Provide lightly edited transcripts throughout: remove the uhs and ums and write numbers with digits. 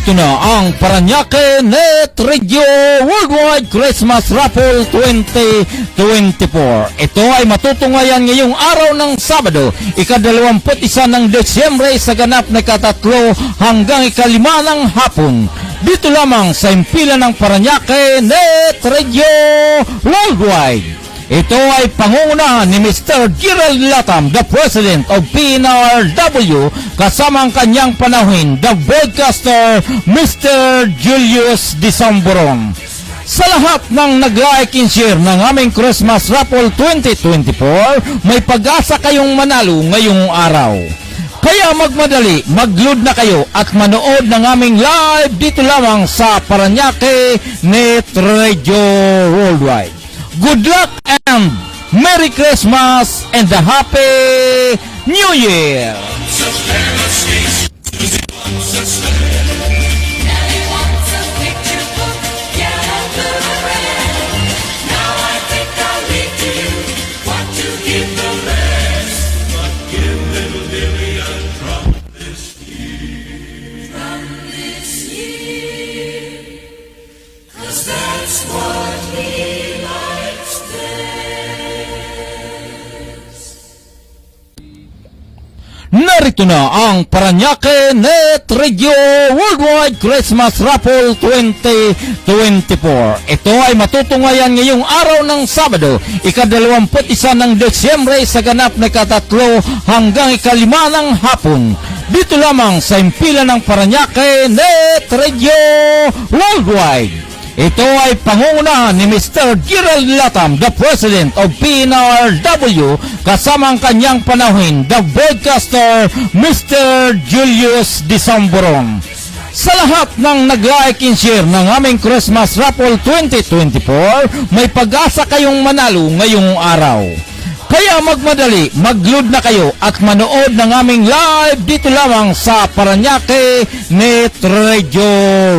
Narito na ang Parañaque Net Radio Worldwide Christmas Raffle 2024. Ito ay matutunghayan ngayong araw ng Sabado, ika-21 ng Desyembre sa ganap na ika-3 hanggang ika-5 ng hapon. Dito lamang sa impilan ng Parañaque Net Radio Worldwide. Ito ay pangungunahan ni Mr. Gerald Latam, the President of PNRW, kasama ang kanyang panauhin, the broadcaster, Mr. Julius Disamboron. Sa lahat ng nag-like and share ng aming Christmas Raffle 2024, may pag-asa kayong manalo ngayong araw. Kaya magmadali, mag-load na kayo at manood ng aming live dito lamang sa Parañaque Net Radio Worldwide. Good luck and Merry Christmas and a Happy New Year! Narito na ang Parañaque Net Radio Worldwide Christmas Raffle 2024. Ito ay matutunghayan ngayong araw ng Sabado, ika-21 ng Desyembre sa ganap na ika-3 hanggang ika-5 ng hapon. Dito lamang sa impilan ng Parañaque Net Radio Worldwide. Ito ay pangungunahan ni Mr. Gerald Latam, the President of PNRW, kasama ang kanyang panauhin, the broadcaster, Mr. Julius Disamboron. Sa lahat ng nag-like and share ng aming Christmas Raffle 2024, may pag-asa kayong manalo ngayong araw. Kaya magmadali, mag-load na kayo at manood ng aming live dito lamang sa Parañaque Net Radio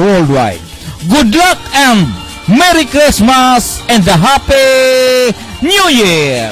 Worldwide. Good luck and Merry Christmas and a Happy New Year!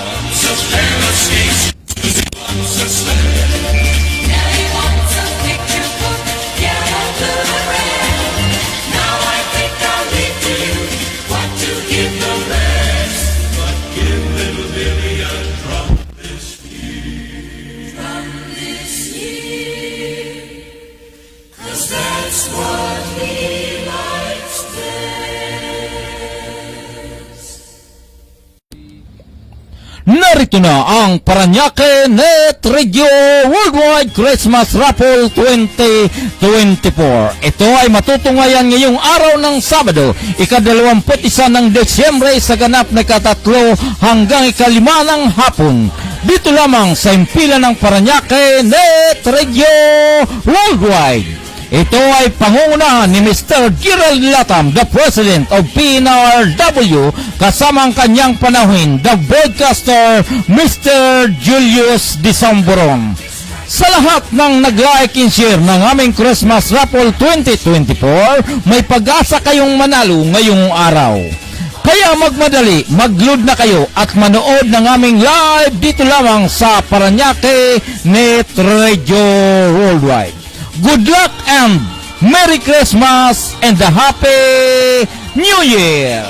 Narito na ang Parañaque Net Radio Worldwide Christmas Raffle 2024. Ito ay matutunghayan ngayong araw ng Sabado, ika-21 ng Desyembre sa ganap na ika-3 hanggang ika-5 ng hapon. Dito lamang sa impilan ng Parañaque Net Radio Worldwide. Ito ay pangungunahan ni Mr. Gerald Latam, the President of PNRW, kasama ang kanyang panauhin, the broadcaster, Mr. Julius Disamboron. Sa lahat ng nag-like and share ng aming Christmas Raffle 2024, may pag-asa kayong manalo ngayong araw. Kaya magmadali, mag-load na kayo at manood ng aming live dito lamang sa Parañaque Net Radio Worldwide. Good luck and Merry Christmas and a Happy New Year!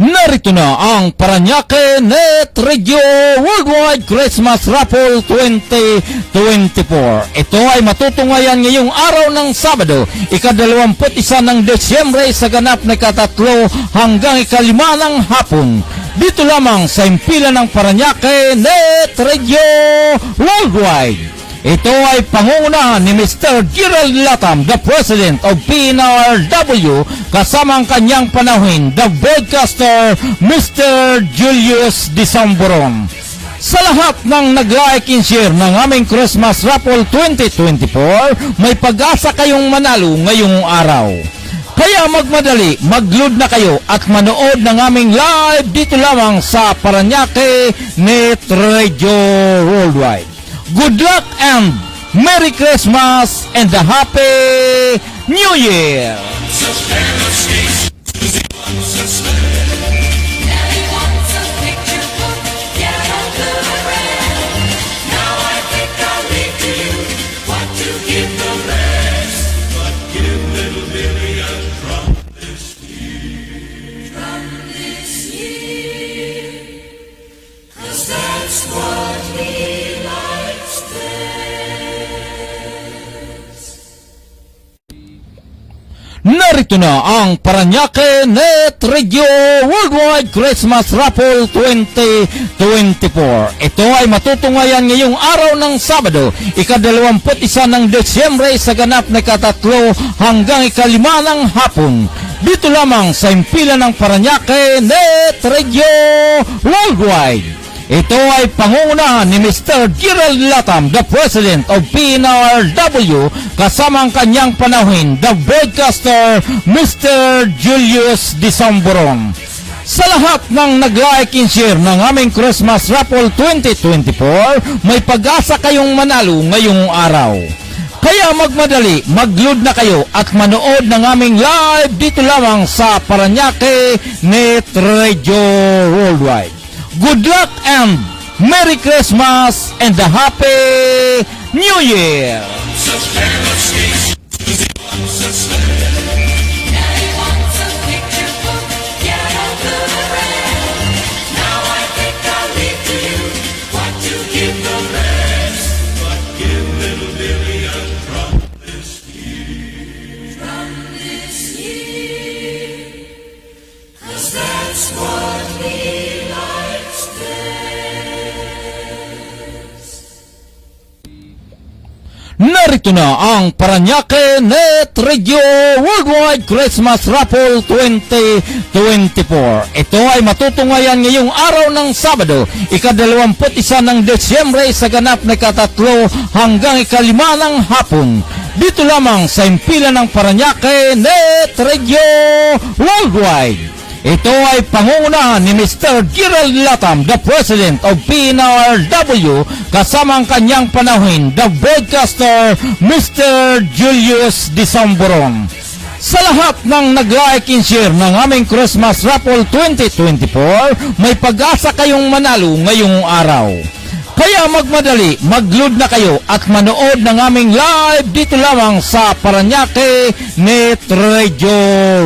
Narito na ang Parañaque Net Radio Worldwide Christmas Raffle 2024. Ito ay matutunghayan ngayong araw ng Sabado, ika-21 ng Desyembre sa ganap na ika-3 hanggang ika-5 ng hapon. Dito lamang sa impilan ng Parañaque Net Radio Worldwide. Ito ay pangungunahan ni Mr. Gerald Latam, the President of PNRW, kasama ang kanyang panauhin, the broadcaster, Mr. Julius Disamboron. Sa lahat ng nag-like and share ng aming Christmas Raffle 2024, may pag-asa kayong manalo ngayong araw. Kaya magmadali, mag-load na kayo at manood ng aming live dito lamang sa Paranaque Net Radio Worldwide. Good luck and Merry Christmas and a Happy New Year! Narito na ang Paranaque Net Radio Worldwide Christmas Raffle 2024. Ito ay matutungayan ngayong araw ng Sabado, ika-21 ng Desyembre sa ganap na ika-3 hanggang ika-5 ng hapon. Dito lamang sa impilan ng Paranaque Net Radio Worldwide. Ito ay pangungunahan ni Mr. Gerald Latam, the President of PNRW, kasama ang kanyang panauhin, the broadcaster, Mr. Julius Disamboron. Sa lahat ng nag-like and share ng aming Christmas Raffle 2024, may pag-asa kayong manalo ngayong araw. Kaya magmadali, mag-load na kayo at manood ng aming live dito lamang sa Paranaque Net Radio Worldwide. Good luck and Merry Christmas and a Happy New Year! Narito na ang Paranaque Net Radio Worldwide Christmas Raffle 2024. Ito ay matutungayan ngayong araw ng Sabado, ika-21 ng Desyembre sa ganap na ika-3 hanggang ika-5 ng hapon. Dito lamang sa impilan ng Paranaque Net Radio Worldwide. Ito ay pangungunahan ni Mr. Gerald Latam, the President of PNRW, kasama ang kanyang panauhin, the broadcaster, Mr. Julius Disamboron. Sa lahat ng nag-like and share ng aming Christmas Raffle 2024, may pag-asa kayong manalo ngayong araw. Kaya magmadali, mag-load na kayo at manood ng aming live dito lamang sa Paranaque Net Radio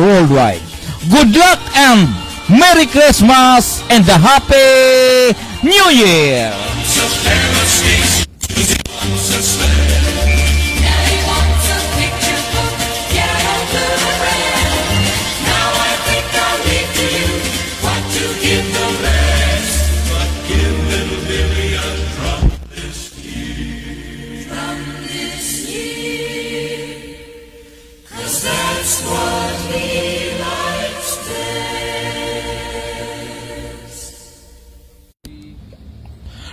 Worldwide. Good luck and Merry Christmas and a Happy New Year!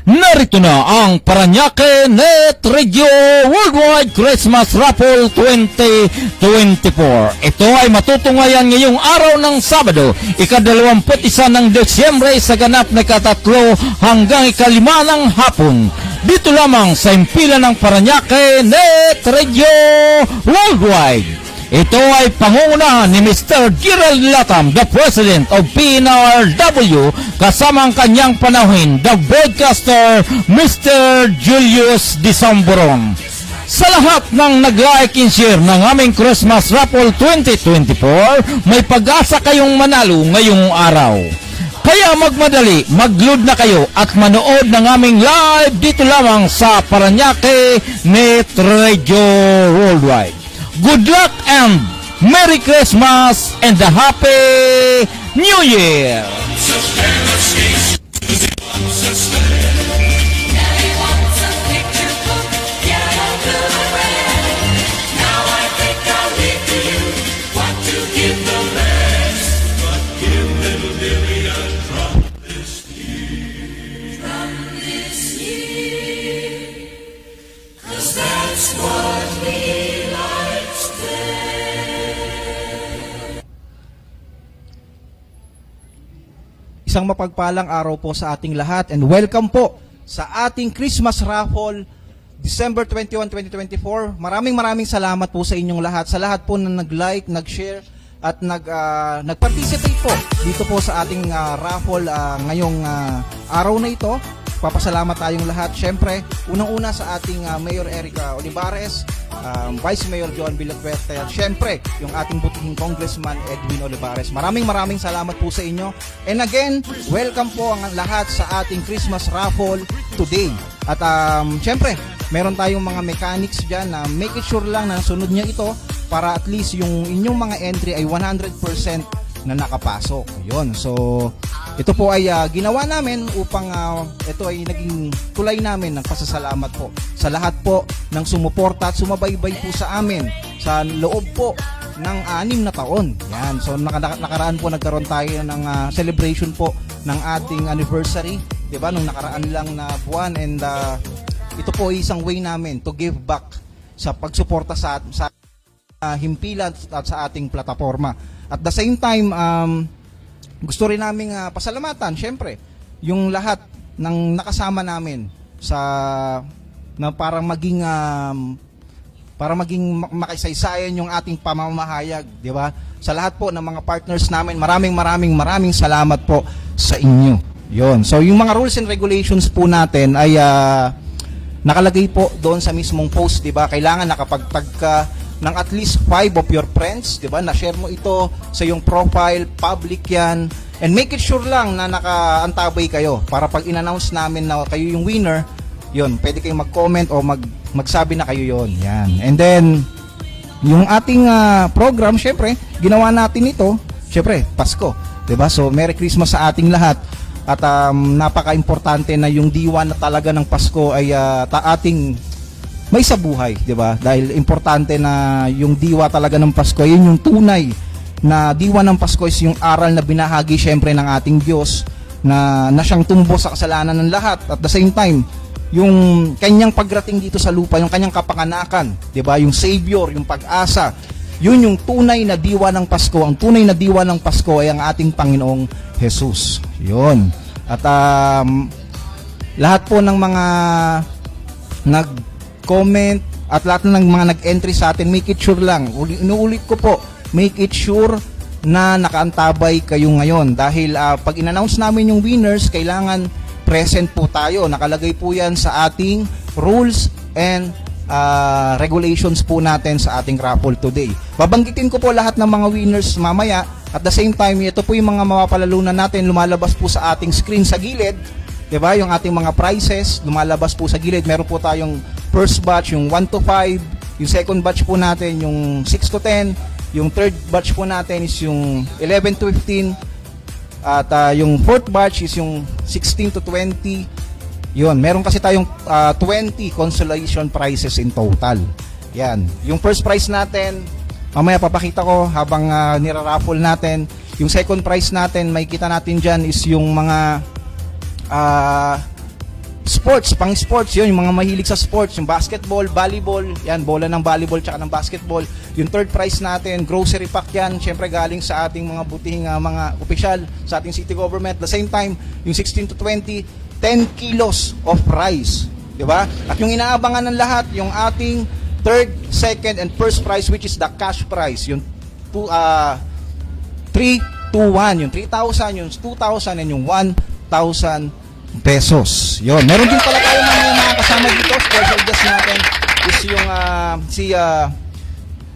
Narito na ang Paranaque Net Radio Worldwide Christmas Raffle 2024. Ito ay matutungayan ngayong araw ng Sabado, ika-21 ng Desyembre sa ganap na ika-3 hanggang ika-5 ng hapon. Dito lamang sa impilan ng Paranaque Net Radio Worldwide. Ito ay pangungunahan ni Mr. Gerald Latam, the President of PNRW, kasama ang kanyang panauhin, the broadcaster, Mr. Julius Disamboron. Sa lahat ng nag-like and share ng aming Christmas Raffle 2024, may pag-asa kayong manalo ngayong araw. Kaya magmadali, mag-load na kayo at manood ng aming live dito lamang sa Paranaque Net Radio Worldwide. Good luck and Merry Christmas and a Happy New Year! Isang mapagpalang araw po sa ating lahat and welcome po sa ating Christmas raffle December 21, 2024. Maraming salamat po sa inyong lahat. Sa lahat po na nag-like, nag-share at nag-participate po dito po sa ating raffle ngayong araw na ito. Papasalamat tayong lahat. Siyempre, unang-una sa ating Mayor Erica Olivares, Vice Mayor John Villafuerte, at siyempre, yung ating butihing Congressman Edwin Olivares. Maraming salamat po sa inyo. And again, welcome po ang lahat sa ating Christmas raffle today. At siyempre, meron tayong mga mechanics dyan na make it sure lang na sunod niya ito para at least yung inyong mga entry ay 100% na nakapasok. Yun. So, ito po ay ginawa namin upang ito ay naging tulay namin ng pasasalamat po sa lahat po ng sumuporta at sumabaybay po sa amin sa loob po ng 6 na taon. Yan. So, nakaraan po nagkaroon tayo ng celebration po ng ating anniversary, 'di ba? Nung nakaraan lang na buwan, and ito po ay isang way namin to give back sa pagsuporta sa himpilan at sa ating plataforma. At the same time, gusto rin naming pasalamatan, syempre, yung lahat ng nakasama namin na para maging makaisaysayan yung ating pamamahayag, di ba? Sa lahat po ng mga partners namin, maraming salamat po sa inyo. Yon. So yung mga rules and regulations po natin ay nakalagay po doon sa mismong post, di ba? Kailangan nakapagtag ka ng at least 5 of your friends, di ba? Na-share mo ito sa iyong profile, public yan, and make it sure lang na nakaantabay kayo para pag in-announce namin na kayo yung winner, yun, pwede kayong mag-comment o magsabi na kayo yon. Yan. And then, yung ating program, syempre, ginawa natin ito, syempre, Pasko, di ba? So, Merry Christmas sa ating lahat. At napaka-importante na yung diwa na talaga ng Pasko ay ating may sa buhay, 'di ba? Dahil importante na yung diwa talaga ng Pasko, yun yung tunay na diwa ng Pasko, is yung aral na binahagi syempre ng ating Diyos na siyang tumbo sa kasalanan ng lahat. At the same time, yung kanyang pagrating dito sa lupa, yung kanyang kapanganakan, 'di ba? Yung Savior, yung pag-asa. Yun yung tunay na diwa ng Pasko. Ang tunay na diwa ng Pasko ay ang ating Panginoong Jesus. Yun. At lahat po ng mga nag-comment at lahat ng mga nag-entry sa atin, make it sure lang, inuulit ko po, make it sure na nakaantabay kayo ngayon. Dahil pag in-announce namin yung winners, kailangan present po tayo. Nakalagay po yan sa ating rules and regulations po natin sa ating raffle today. Babanggitin ko po lahat ng mga winners mamaya. At the same time, ito po yung mga mapapalalunan natin, lumalabas po sa ating screen sa gilid. Diba? Yung ating mga prizes, lumalabas po sa gilid. Meron po tayong first batch, yung 1 to 5. Yung second batch po natin, yung 6 to 10. Yung third batch po natin is yung 11 to 15. At yung fourth batch is yung 16 to 20. Yun, meron kasi tayong 20 consolation prizes in total. Yan. Yung first prize natin, mamaya papakita ko habang niraraffle natin. Yung second prize natin, makikita natin dyan is yung mga sports, pang sports, yun, yung mga mahilig sa sports, yung basketball, volleyball, yan, bola ng volleyball tsaka ng basketball. Yung third prize natin, grocery pack yan, syempre galing sa ating mga butihing mga opisyal sa ating city government. At the same time, yung 16 to 20, 10 kilos of rice, di ba? At yung inaabangan ng lahat, yung ating third, second, and first prize, which is the cash prize, yung 3, 2, 1, yung 3,000, yung 2,000, and yung 1,000 pesos. Yun. Meron din pala tayo mga kasama dito. Special guest natin is yung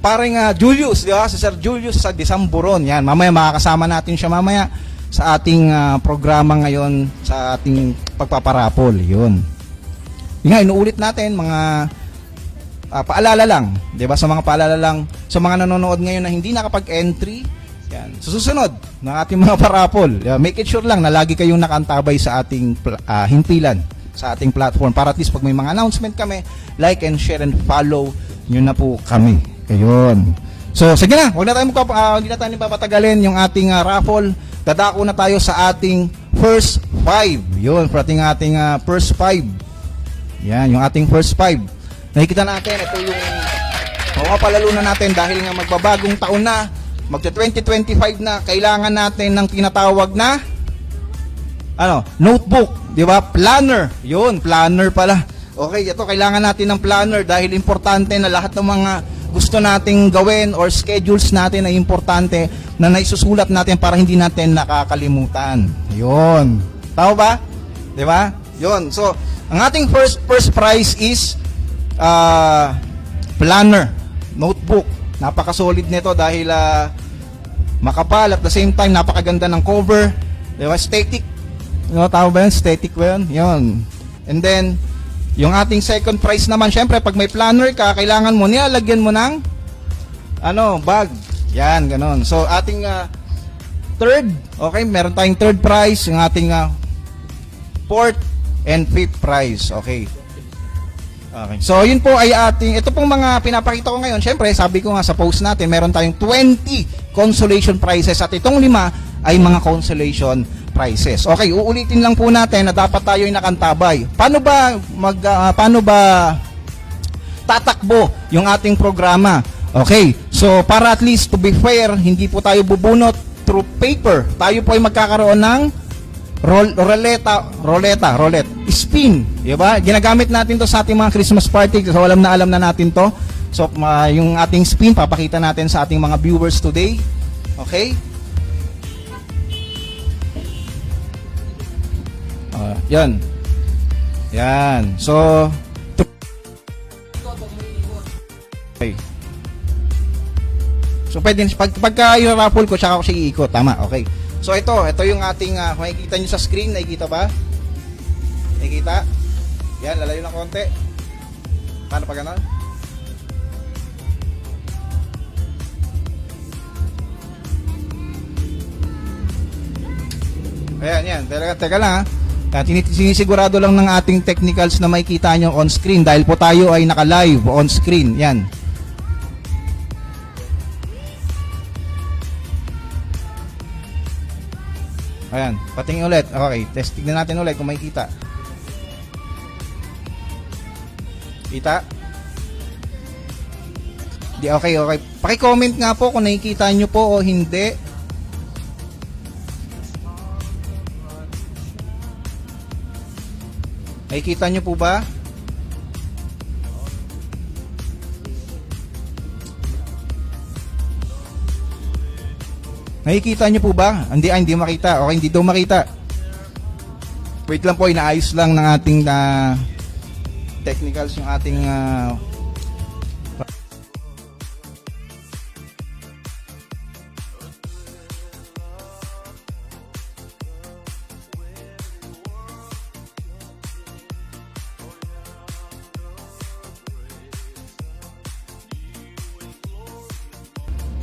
parang Julius, di ba? Si Sir Julius sa Disamburon. Yan, mamaya makakasama natin siya mamaya sa ating programa ngayon sa ating pagpaparapol. Yun. Yung nga, inuulit natin mga paalala lang, 'di ba? Sa mga paalala lang sa mga nanonood ngayon na hindi nakapag-entry, yan. Sa susunod ng ating mga parapol, make it sure lang na lagi kayong nakaantabay sa ating himpilan, sa ating platform para at least pag may mga announcement kami, like and share and follow nyo na po kami. Ayun. So, sige na, hindi na tayo papatagalin yung ating raffle. Dadako na tayo sa ating first 5. Yun, for ating first 5. Yan, yung ating first 5. Nakikita natin, ito yung mapapalalunan natin dahil nga magbabagong taon na, magta 2025 na, kailangan natin ng tinatawag na notebook, di ba? Planner. Yun, planner pala. Okay, ito kailangan natin ng planner dahil importante na lahat ng mga gusto nating gawin or schedules natin ay importante na naisusulat natin para hindi natin nakakalimutan. Yun. Tama ba? Di ba? Yun. So, ang ating first prize is planner, notebook. Napaka-solid nito dahil makapal at the same time napakaganda ng cover. Di ba? Static. Tama ba yun? Static ba yun? Yun. And then, yung ating second prize naman, syempre, pag may planner ka, kailangan mo, nilalagyan mo ng bag. Yan, ganon. So, ating third, okay, meron tayong third prize, yung ating fourth and fifth prize. Okay. Okay. So, yun po ay ito pong mga pinapakita ko ngayon. Syempre, sabi ko nga sa post natin, meron tayong 20 consolation prizes at itong 5 ay mga consolation prizes. Okay, uulitin lang po natin na dapat tayo ay nakantabay. Paano ba tatakbo yung ating programa? Okay, so para at least to be fair, hindi po tayo bubunot through paper. Tayo po ay magkakaroon ng roulette, spin, di ba? Ginagamit natin to sa ating mga Christmas party, so alam na natin to. So yung ating spin papakita natin sa ating mga viewers today. Okay? Yan. Yan. So okay. So pwede pagka i-raffle ko tsaka ako siya iikot, tama. Okay. So ito yung ating makikita niyo sa screen, nakikita ba? Nakikita? Yan, lalayo ng konti. Paano pa gano'n? Ayan, yan. Teka lang ha. Sinisigurado lang ng ating technicals na makikita nyo on screen dahil po tayo ay naka-live on screen. Yan. Ayan, patingin ulit. Okay, tignan natin ulit kung makikita. Kita? Di, okay. Paki-comment nga po kung nakikita nyo po o hindi. Nakikita nyo po ba? Nakikita nyo po ba? Hindi makita. Okay, hindi daw makita. Wait lang po, inaayos lang ng ating technicals yung ating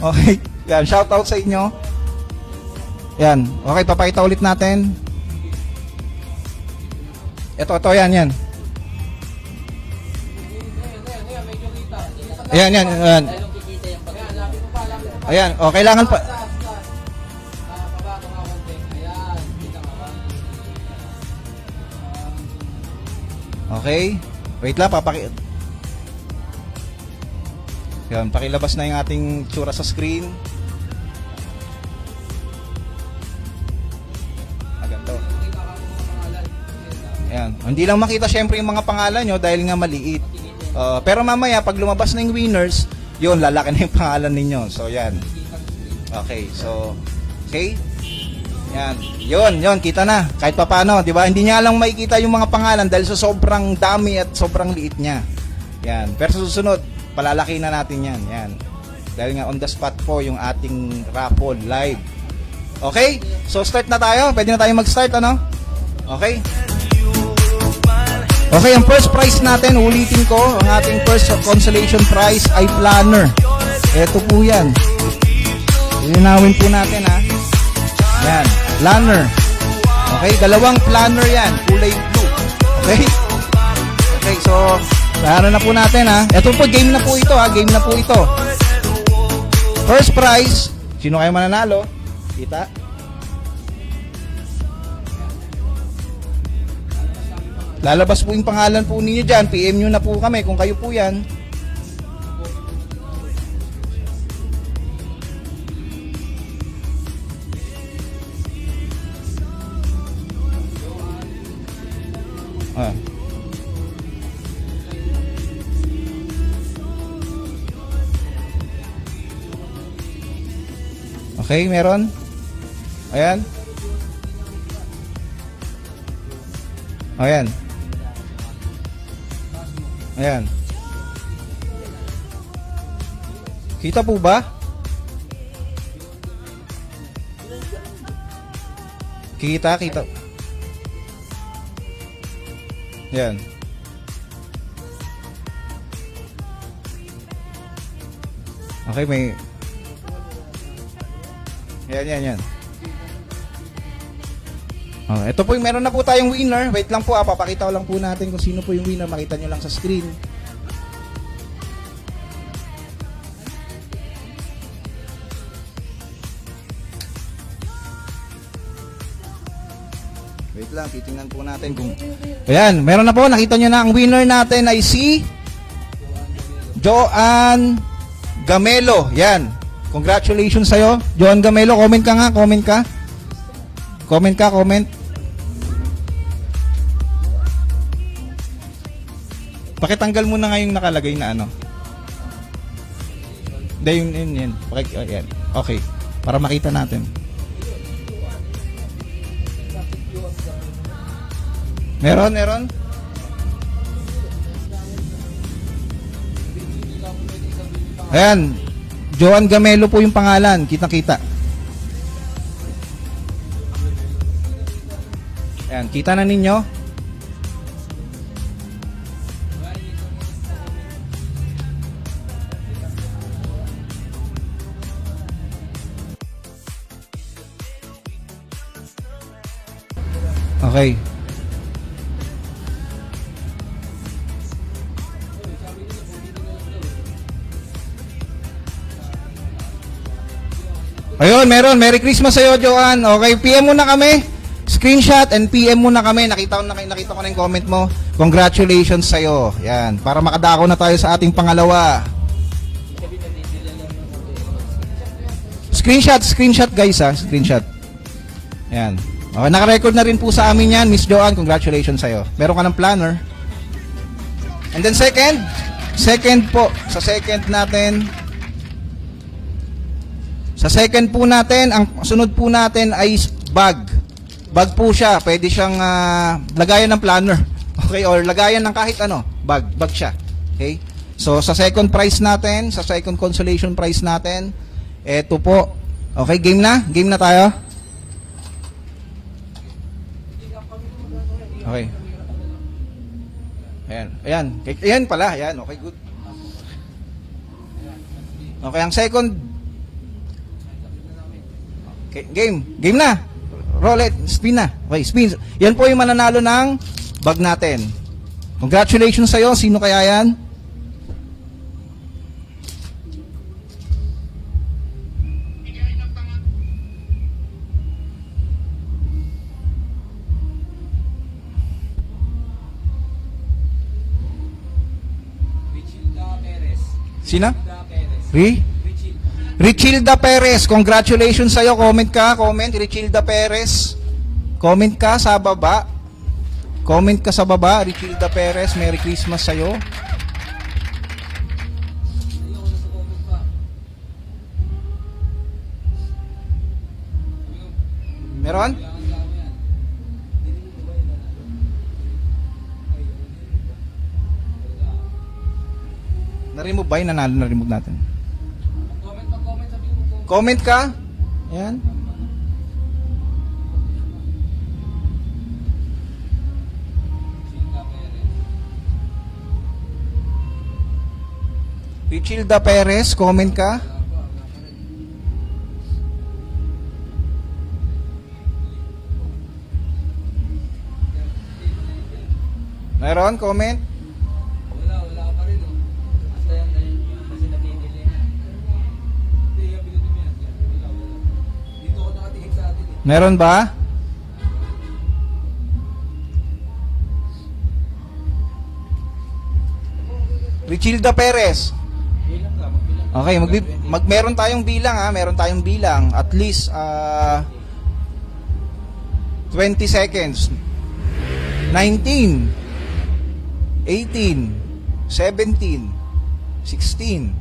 okay, yan, shout out sa inyo. Yan, okay, papakita ulit natin. Ito, yan. Ayan. Ayan, kailangan pa. Okay, wait lang, yan, pakilabas na yung ating tsura sa screen. Ganito. Ayan. Hindi lang makita syempre yung mga pangalan nyo dahil nga maliit. Pero mamaya, pag lumabas na yung winners, yun, lalaki na yung pangalan ninyo. So, yan. Okay, so, okay. Yan. Yun, kita na. Kahit pa paano, di ba? Hindi niya lang makikita yung mga pangalan dahil sa sobrang dami at sobrang liit niya. Yan. Pero sa susunod, palalaki na natin yan. Yan. Dahil nga on the spot po yung ating raffle live. Okay? So start na tayo. Pwede na tayo mag-start, ano? Okay? Okay, ang first prize natin, ulitin ko, ang ating first consolation prize ay planner. Ito po yan. Ilinawin po natin, ha? Yan. Planner. Okay? Dalawang planner yan. Kulay blue. Okay? Okay, so klaro na po natin, ha. Ito po, game na po ito, ha. Game na po ito. First prize, sino kayo mananalo? Kita? Lalabas po yung pangalan po ninyo dyan. PM nyo na po kami kung kayo po yan. Ah. Okay, meron. Ayan. Ayan. Ayan. Kita po ba? Kita. Ayan. Okay, may... Yan. Oh, ito po yung meron na po tayong winner. Wait lang po, papakita ko lang po natin kung sino po yung winner. Makita nyo lang sa screen. Wait lang, titingnan po natin kung... Ayan, meron na po. Nakita nyo na ang winner natin ay si Joan Gamelo. Yan. Congratulations sa'yo, Joan Gamelo. Comment ka nga, comment. Pakitanggal mo na nga yung nakalagay na ano. Hindi, yun. Yan. Okay, para makita natin. Meron. Ayan. Joan Gamelo po yung pangalan. Kita. Ayan, kita na ninyo. Okay. Ayun, meron. Merry Christmas sa'yo, Joan. Okay, PM mo na kami. Screenshot and PM mo na kami. Nakita ko na yung comment mo. Congratulations sa'yo. Yan, para makadako na tayo sa ating pangalawa. Screenshot guys ha. Screenshot. Yan. Okay, naka-record na rin po sa amin yan, Miss Joan. Congratulations sa'yo. Meron ka ng planner. And then second po, sa second natin, ang sunod po natin ay bag. Bag po siya. Pwede siyang lagayan ng planner. Okay? Or lagayan ng kahit ano. Bag siya. Okay? So, sa second prize natin, sa second consolation prize natin, eto po. Okay, game na? Game na tayo? Okay. Ayan. Ayan pala. Ayan. Okay, good. Okay, ang second... Okay, game na. Roll it, spin na. Okay, spin. Yan po yung mananalo ng bag natin. Congratulations sa'yo. Sino kaya yan? Sina? Richilda Perez, congratulations sa'yo. Comment, Richilda Perez. Comment ka sa baba. Richilda Perez. Merry Christmas sa'yo. Meron? Na-remove ba yun? Nanalo na-remove natin. Comment ka. Ayan. Richilda Perez, comment ka. Meron, comment. Wala pa rin oh. Basta yan kasi naninili. Dito ako nakatingin sa atin eh. Meron ba? Richilda Perez. Bilang ka, magbilang. Okay, meron tayong bilang ha, meron tayong bilang at least 20 seconds. 19 18, 17, 16,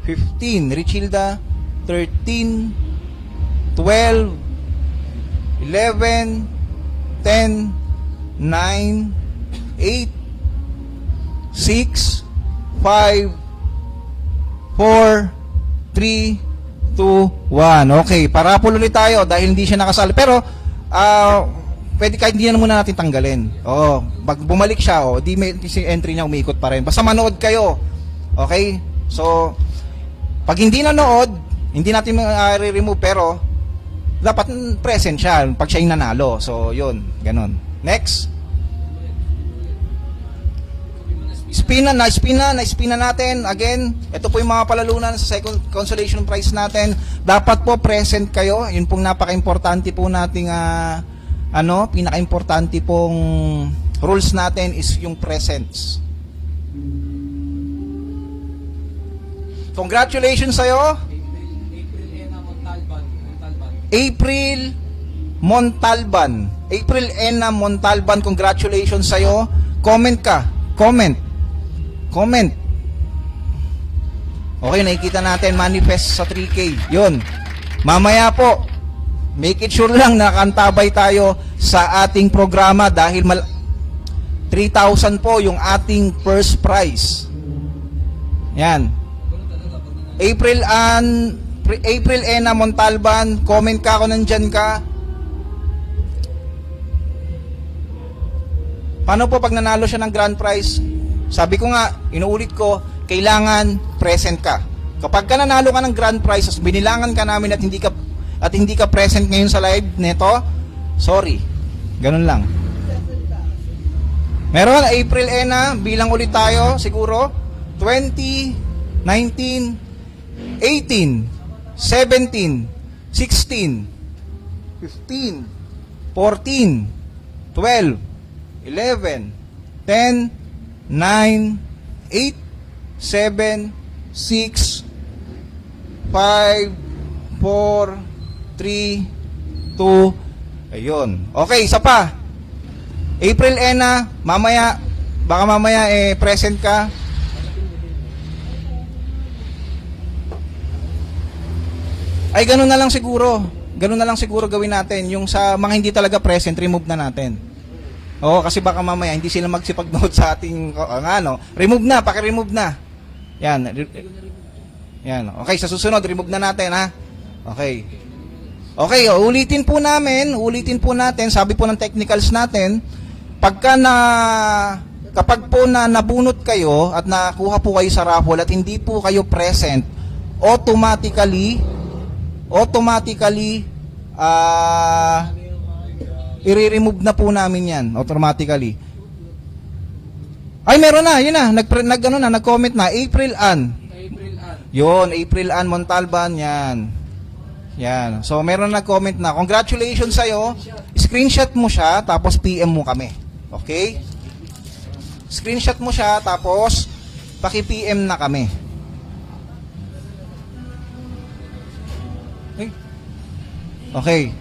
15, Richilda, 13, 12, 11, 10, 9, 8, 6, 5, 4, 3, 2, 1. Okay, parapol ulit tayo dahil hindi siya nakasali. Pero, pwede kahit hindi na muna natin tanggalin. Oo, pag bumalik siya, di may si entry niya umiikot pa rin. Basta manood kayo. Okay? So, pag hindi nanood, hindi natin remove pero dapat present siya pag siya yung nanalo. So, yun. Ganon. Next. Spina natin. Again, ito po yung mga palalunan sa second consolation prize natin. Dapat po present kayo. Yun pong napaka-importante po nating pinaka-importante pong rules natin is yung presence. Congratulations sa'yo. April Ena Montalban. April Montalban. April Ena Montalban, congratulations sa'yo. Comment ka. Comment. Okay, nakikita natin manifest sa 3K. Yun. Mamaya po, make it sure lang na kantabay tayo sa ating programa dahil 3,000 po yung ating first prize. Yan. April Ena Montalban, comment ka kung nandyan ka. Paano po pag nanalo siya ng grand prize? Sabi ko nga, inuulit ko, kailangan present ka. Kapag ka nanalo ka ng grand prize, binilangan ka namin at hindi ka present ngayon sa live neto, sorry. Ganun lang. Meron, April Ena, bilang ulit tayo, siguro, 20, 19, 18, 17, 16, 15, 14, 12, 11, 10, 9, 8, 7, 6, 5, 4, 3, 2, ayun. Okay, isa pa. April Ena, baka mamaya present ka. Ay, ganun na lang siguro. Ganun na lang siguro gawin natin. Yung sa mga hindi talaga present, remove na natin. Oo, kasi baka mamaya hindi sila magsipag-note sa ating remove na, paki-remove na. Yan. Yan. Okay, sa susunod remove na natin, ha. Okay. Okay, ulitin po natin, sabi po ng technicals natin, kapag po na nabunot kayo at nakuha po kayo sa raffle at hindi po kayo present, automatically i-remove na po namin yan automatically. Ay, meron na, yun na, nag-comment na, April Ann. Yun, April Ann Montalban, yan. Yan. So, meron nag-comment na, congratulations sa'yo, screenshot mo siya, tapos PM mo kami. Okay? Screenshot mo siya, tapos paki-PM na kami. Okay.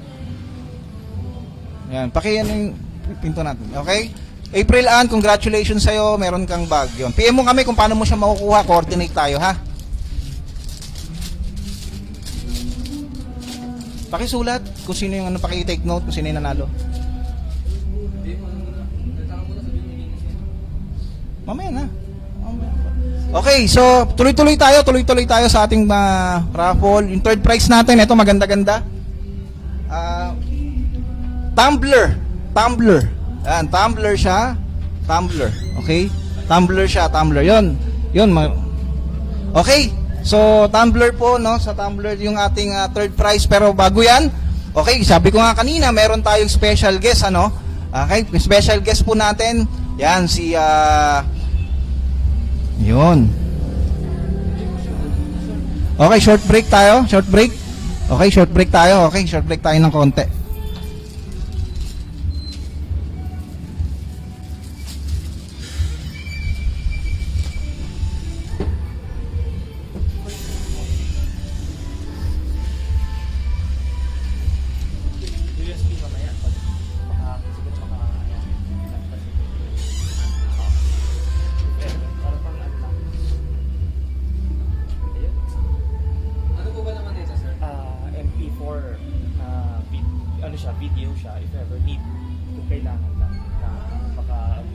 Yan, yung pinto natin. Okay? April Ann, congratulations sa'yo. Meron kang bag. Yun. PM mo kami kung paano mo siya makukuha. Coordinate tayo, ha? Pakisulat kung sino yung paki-take note kung sino yung nanalo. Mamaya na. Okay, so tuloy-tuloy tayo sa ating raffle. Yung third prize natin, ito maganda-ganda. Tumbler. Yan, tumbler siya. Tumbler. Okay? Tumbler siya, tumbler. Yun. Okay. So, tumbler po, no? Sa tumbler yung ating third prize. Pero bago yan, okay, sabi ko nga kanina, meron tayong special guest, ano? Okay, special guest po natin. Yan, si, yun. Okay, short break tayo. Okay, short break tayo ng konti.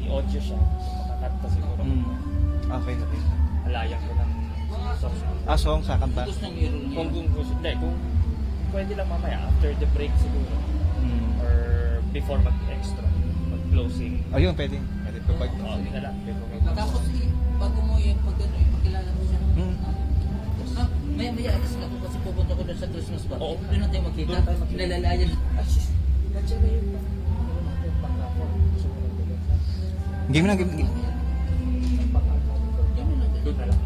audio siya. So, makakanta siguro. Okay, okay. Alayan ko ng songs. Song sa kanta. Gusto ng mirror niya. Kung gusto, hindi, kung pwede lang mamaya, after the break siguro. Or before mag-extra, mag-closing. Ayun, pwede. Pwede po pag... Oo, hindi na lang. Before mag-closing. Tapos bago mo yung pagkilala mo siya. Maya alis na ako kasi pupunta ko doon sa Christmas ba? Oo. Doon na tayo magkita. Doon tayo magkita. Nalalayan. Nandiyan na yung Game na, game. doon na lang.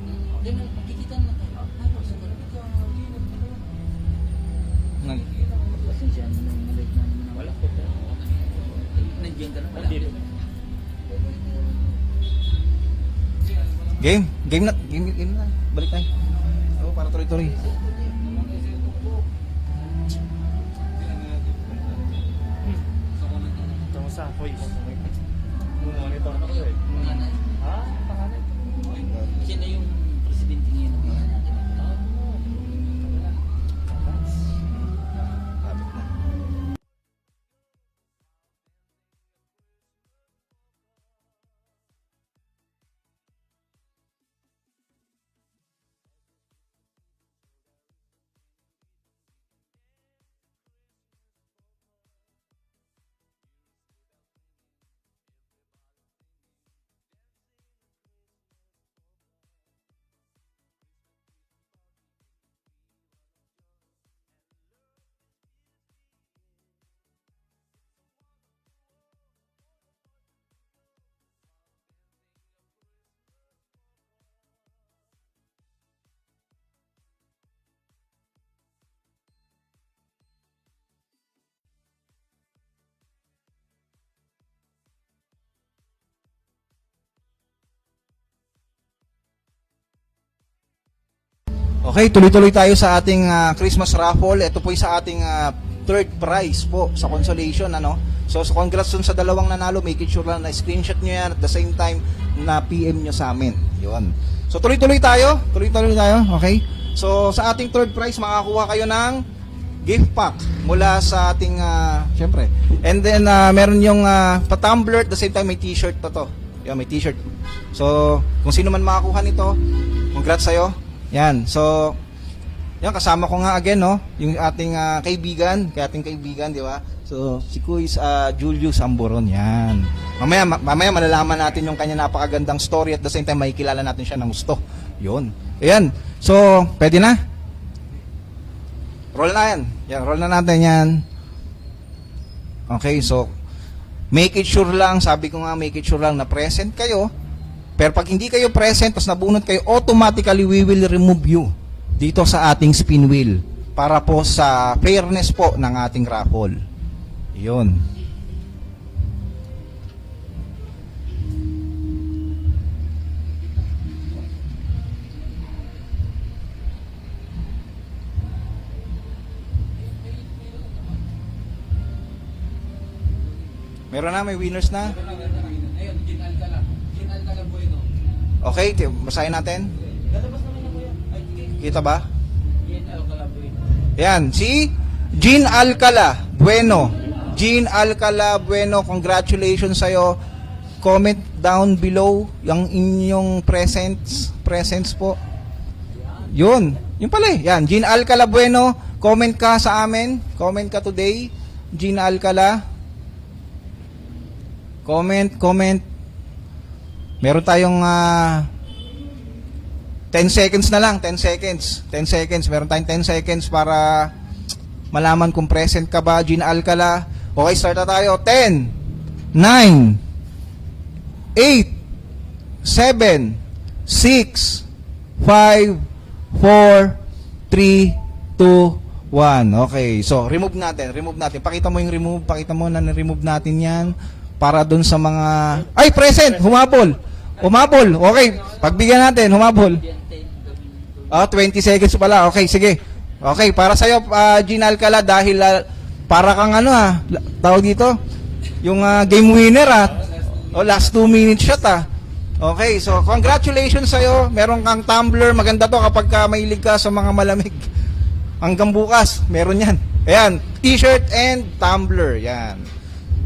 Doon na magkikita na tayo. Sa pasensya mo nang late na naman. Wala ko. Nandiyan ka na pala. Nandito. Game na. Balik tayo. Para tuloy-tuloy. Kamusta? Hoy. Monitor na ko eh. Panganay. Ha? Panganay? Siya na yung presidente ngayon. Okay, tuloy-tuloy tayo sa ating Christmas raffle. Ito po ay sa ating third prize po sa consolation, ano. So congrats dun sa dalawang nanalo. Make it sure lang na screenshot nyo yan at the same time na PM nyo sa amin. Yun. So tuloy-tuloy tayo. Okay. So sa ating third prize, makakuha kayo ng gift pack mula sa ating syempre. And then meron yung pa-tumbler at the same time may t-shirt pa to. Yan, may t-shirt. So kung sino man makakuha nito, congrats sa'yo. Yan. So, yan, kasama ko nga again, no? Yung ating kaibigan, di ba? So, si Kuis Julius Amboron, yan. Mamaya malalaman natin yung kanya napakagandang story at the same time makikilala natin siya ng gusto. Yun. Ayan. So, pwede na? Roll na yan. Yan, roll na natin yan. Okay, so, make it sure lang, sabi ko nga, make it sure lang na present kayo. Pero pag hindi kayo present, tapos nabunot kayo, automatically we will remove you dito sa ating spin wheel para po sa fairness po ng ating raffle. Yun. Meron na, may winners na. Ayun, Gin Alcala. Gin Alcala Bueno. Okay, basahin natin. Lalabas naman ako yan. Ay, sige. Kita ba? Gin Alcala Bueno. Yan, si Jean Alcala Bueno. Jean Alcala Bueno, congratulations sa'yo. Comment down below yung inyong presents po. Yun pala eh. Yan, Jean Alcala Bueno, comment ka sa amin. Comment ka today, Jean Alcala. Comment. Meron tayong 10 seconds na lang, 10 seconds. Meron tayong 10 seconds para malaman kung present ka ba, Jean Alcala. Okay, start na tayo. 10, 9, 8, 7, 6, 5, 4, 3, 2, 1. Okay, so remove natin. Pakita mo yung remove, pakita mo na remove natin yan para dun sa mga... Ay, present! Humabol! Okay, pagbigyan natin, humabol. 20 seconds pala. Okay, sige. Okay, para sa'yo, Jean Alcala, dahil para kang tawag dito, yung game winner last 2 minutes shot Okay, so congratulations sa'yo. Meron kang tumbler. Maganda to kapag mahilig ka sa mga malamig. Hanggang bukas, meron yan. Ayan, t-shirt and tumbler. Yan.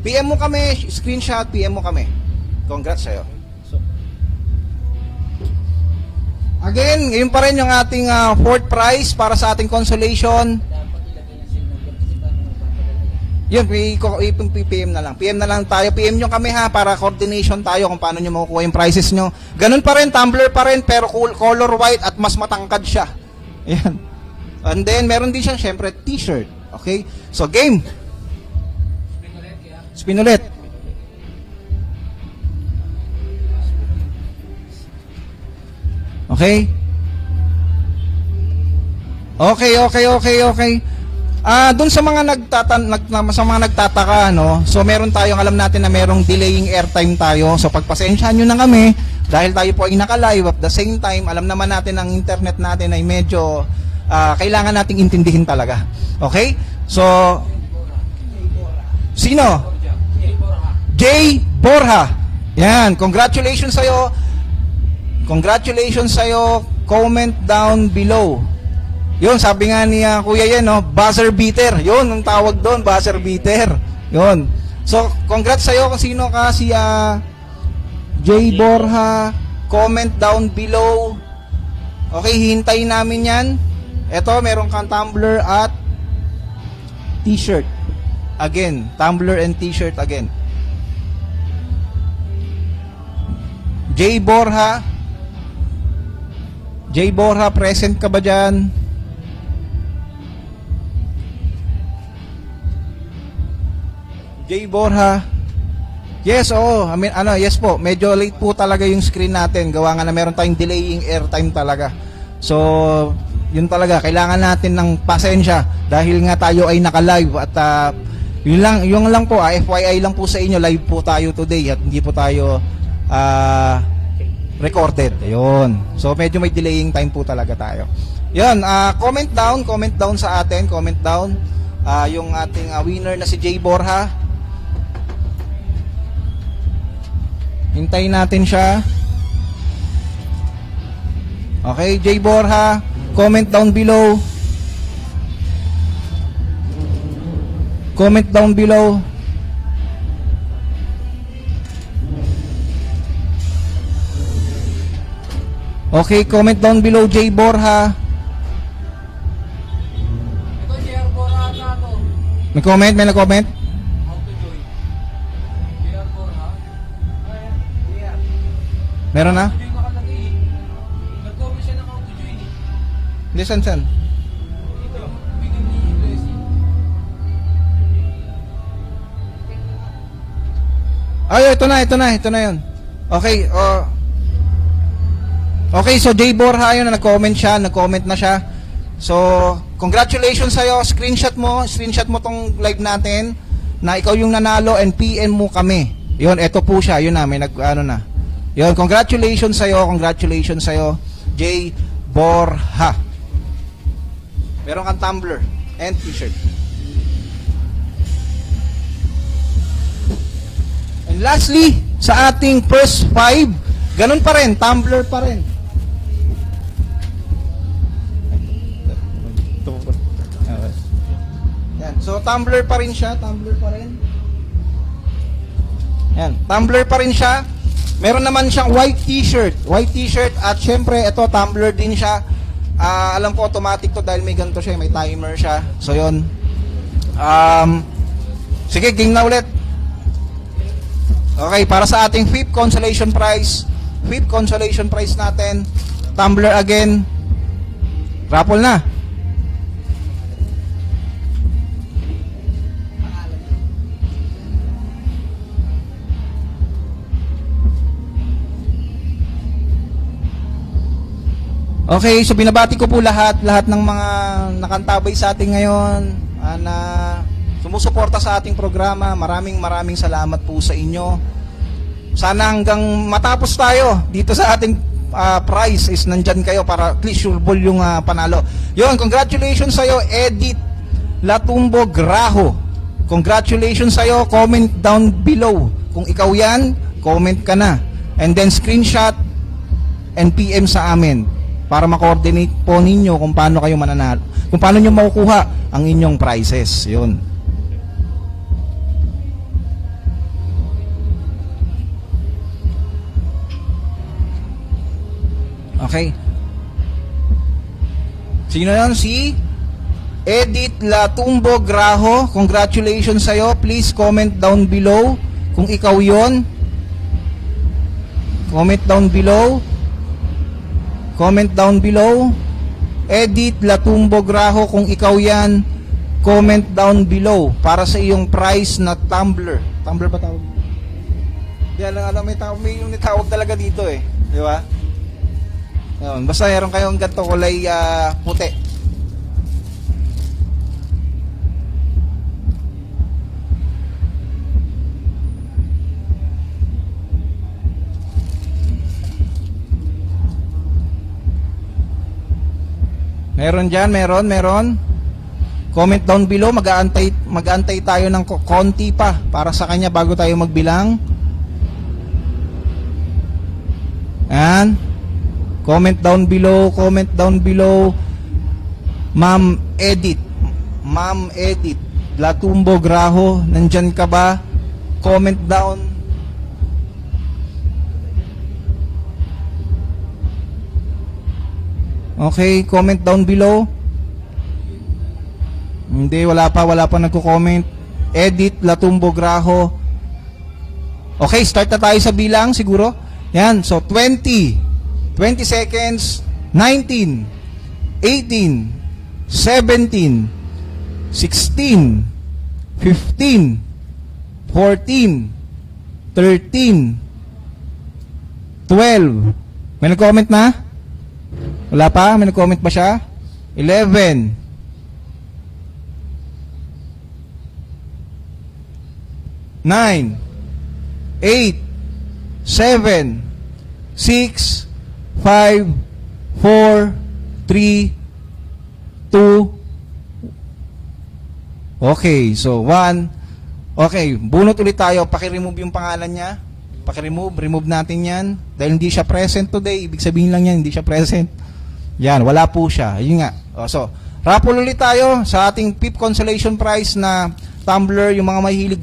PM mo kami, screenshot, PM mo kami. Congrats sa'yo. So, Again, ngayon pa rin yung ating fourth prize para sa ating consolation. Dapat ilagay ng SIM number kasi paano magpapalagay. Yun, PM na lang. PM na lang tayo. PM nyo kami ha, para coordination tayo kung paano nyo makukuha yung prizes nyo. Ganun pa rin, tumbler pa rin, pero color white at mas matangkad siya. Ayan. And then, meron din siyang, syempre, t-shirt. Okay? So, game. Spin ulit. Okay? Okay. Doon sa mga nagtataka, no. So meron tayong alam natin na merong delaying airtime tayo. So pagpasensyahan niyo na kami dahil tayo po ay naka-live at the same time, alam naman natin ang internet natin ay medyo kailangan nating intindihin talaga. Okay? So sino? Jay Borja. Yan, congratulations sa'yo. Comment down below. Yun, sabi nga ni Kuya yan, no, buzzer beater. Yun, ang tawag doon, buzzer beater. Yun. So, congrats sa'yo kung sino ka, si Jay Borja. Comment down below. Okay, hintayin namin yan. Ito, meron kang tumbler at t-shirt. Again, tumbler and t-shirt again. Jay Borja, present ka ba dyan? Jay Borja. Yes, oo. Yes po. Medyo late po talaga yung screen natin. Gawa nga na meron tayong delaying airtime talaga. So, yun talaga. Kailangan natin ng pasensya dahil nga tayo ay naka-live at yun lang po. FYI lang po sa inyo. Live po tayo today at hindi po tayo recorded. Ayun. So, medyo may delaying time po talaga tayo. Yun. Comment down sa atin. Comment down. Yung ating winner na si Jay Borja. Hintayin natin siya. Okay, Jay Borja, comment down below. Comment down below. Okay, comment down below, Jay Borja. Ito, JR Borja ata to. May nag-comment? How to join. JR Borja. JR. Meron na? Join nakalagay eh. Nag-comment siya ng how to join eh. Hindi, san? Ito, bigyan ni Leslie. Ay, ito na yun. Okay, okay, so Jay Borja yun na nag-comment na siya. So, congratulations sa'yo. Screenshot mo tong live natin na ikaw yung nanalo and PM mo kami. Yun, eto po siya. Yun na, may na. Yun, congratulations sa'yo, Jay Borja. Meron kang tumbler and t-shirt. And lastly, sa ating first 5, ganun pa rin, tumbler pa rin. Yan. So, tumbler pa rin siya. Yan. Tumbler pa rin siya. Meron naman siyang white t-shirt. At syempre, ito, tumbler din siya. Alam ko, automatic to dahil may ganito siya. May timer siya. So, yun. Sige, game na ulit. Okay, para sa ating fifth consolation prize natin, tumbler again. Raffle na. Okay, so binabati ko po lahat ng mga nakantabay sa atin ngayon na sumusuporta sa ating programa. Maraming salamat po sa inyo. Sana hanggang matapos tayo dito sa ating prize is nandyan kayo para at least sureball yung panalo. Yun, congratulations sa'yo, Edith Latumbo Graho. Congratulations sa'yo, comment down below. Kung ikaw yan, comment ka na. And then screenshot and PM sa amin para ma-coordinate po ninyo kung paano kayo mananalo, kung paano nyo makukuha ang inyong prizes. Yun. Okay. Sino yan? Si Edith Latumbo Graho. Congratulations sa'yo. Please comment down below kung ikaw yon. Comment down below. Comment down below. Edith Latumbo Graho, kung ikaw yan, comment down below para sa iyong prize na tumbler. Tumbler ba tawag? Hindi, alam, may yung tawag talaga dito eh. Di ba? Yun, basta meron kayong ganito kulay puti. Meron dyan, meron. Comment down below, mag-aantay tayo ng konti pa para sa kanya bago tayo magbilang. Ayan. Comment down below. Ma'am Edith Latumbo Graho, nandyan ka ba? Comment down. Okay, comment down below. Hindi, wala pa nagko-comment. Edith Latumbo Graho. Okay, start na tayo sa bilang siguro. Yan, so 20 seconds, 19, 18, 17, 16, 15, 14, 13, 12. May nag-comment na? Wala pa? May nag-comment ba siya? 11, 9, 8, 7, 6, 5, 4, 3, 2. Okay, so 1. Okay, bunot ulit tayo. Paki-remove yung pangalan niya. Remove natin yan. Dahil hindi siya present today, ibig sabihin lang yan, hindi siya present. Yan, wala po siya. Yun nga. So, raffle ulit tayo sa ating PIP Consolation Prize na tumbler, yung mga mahilig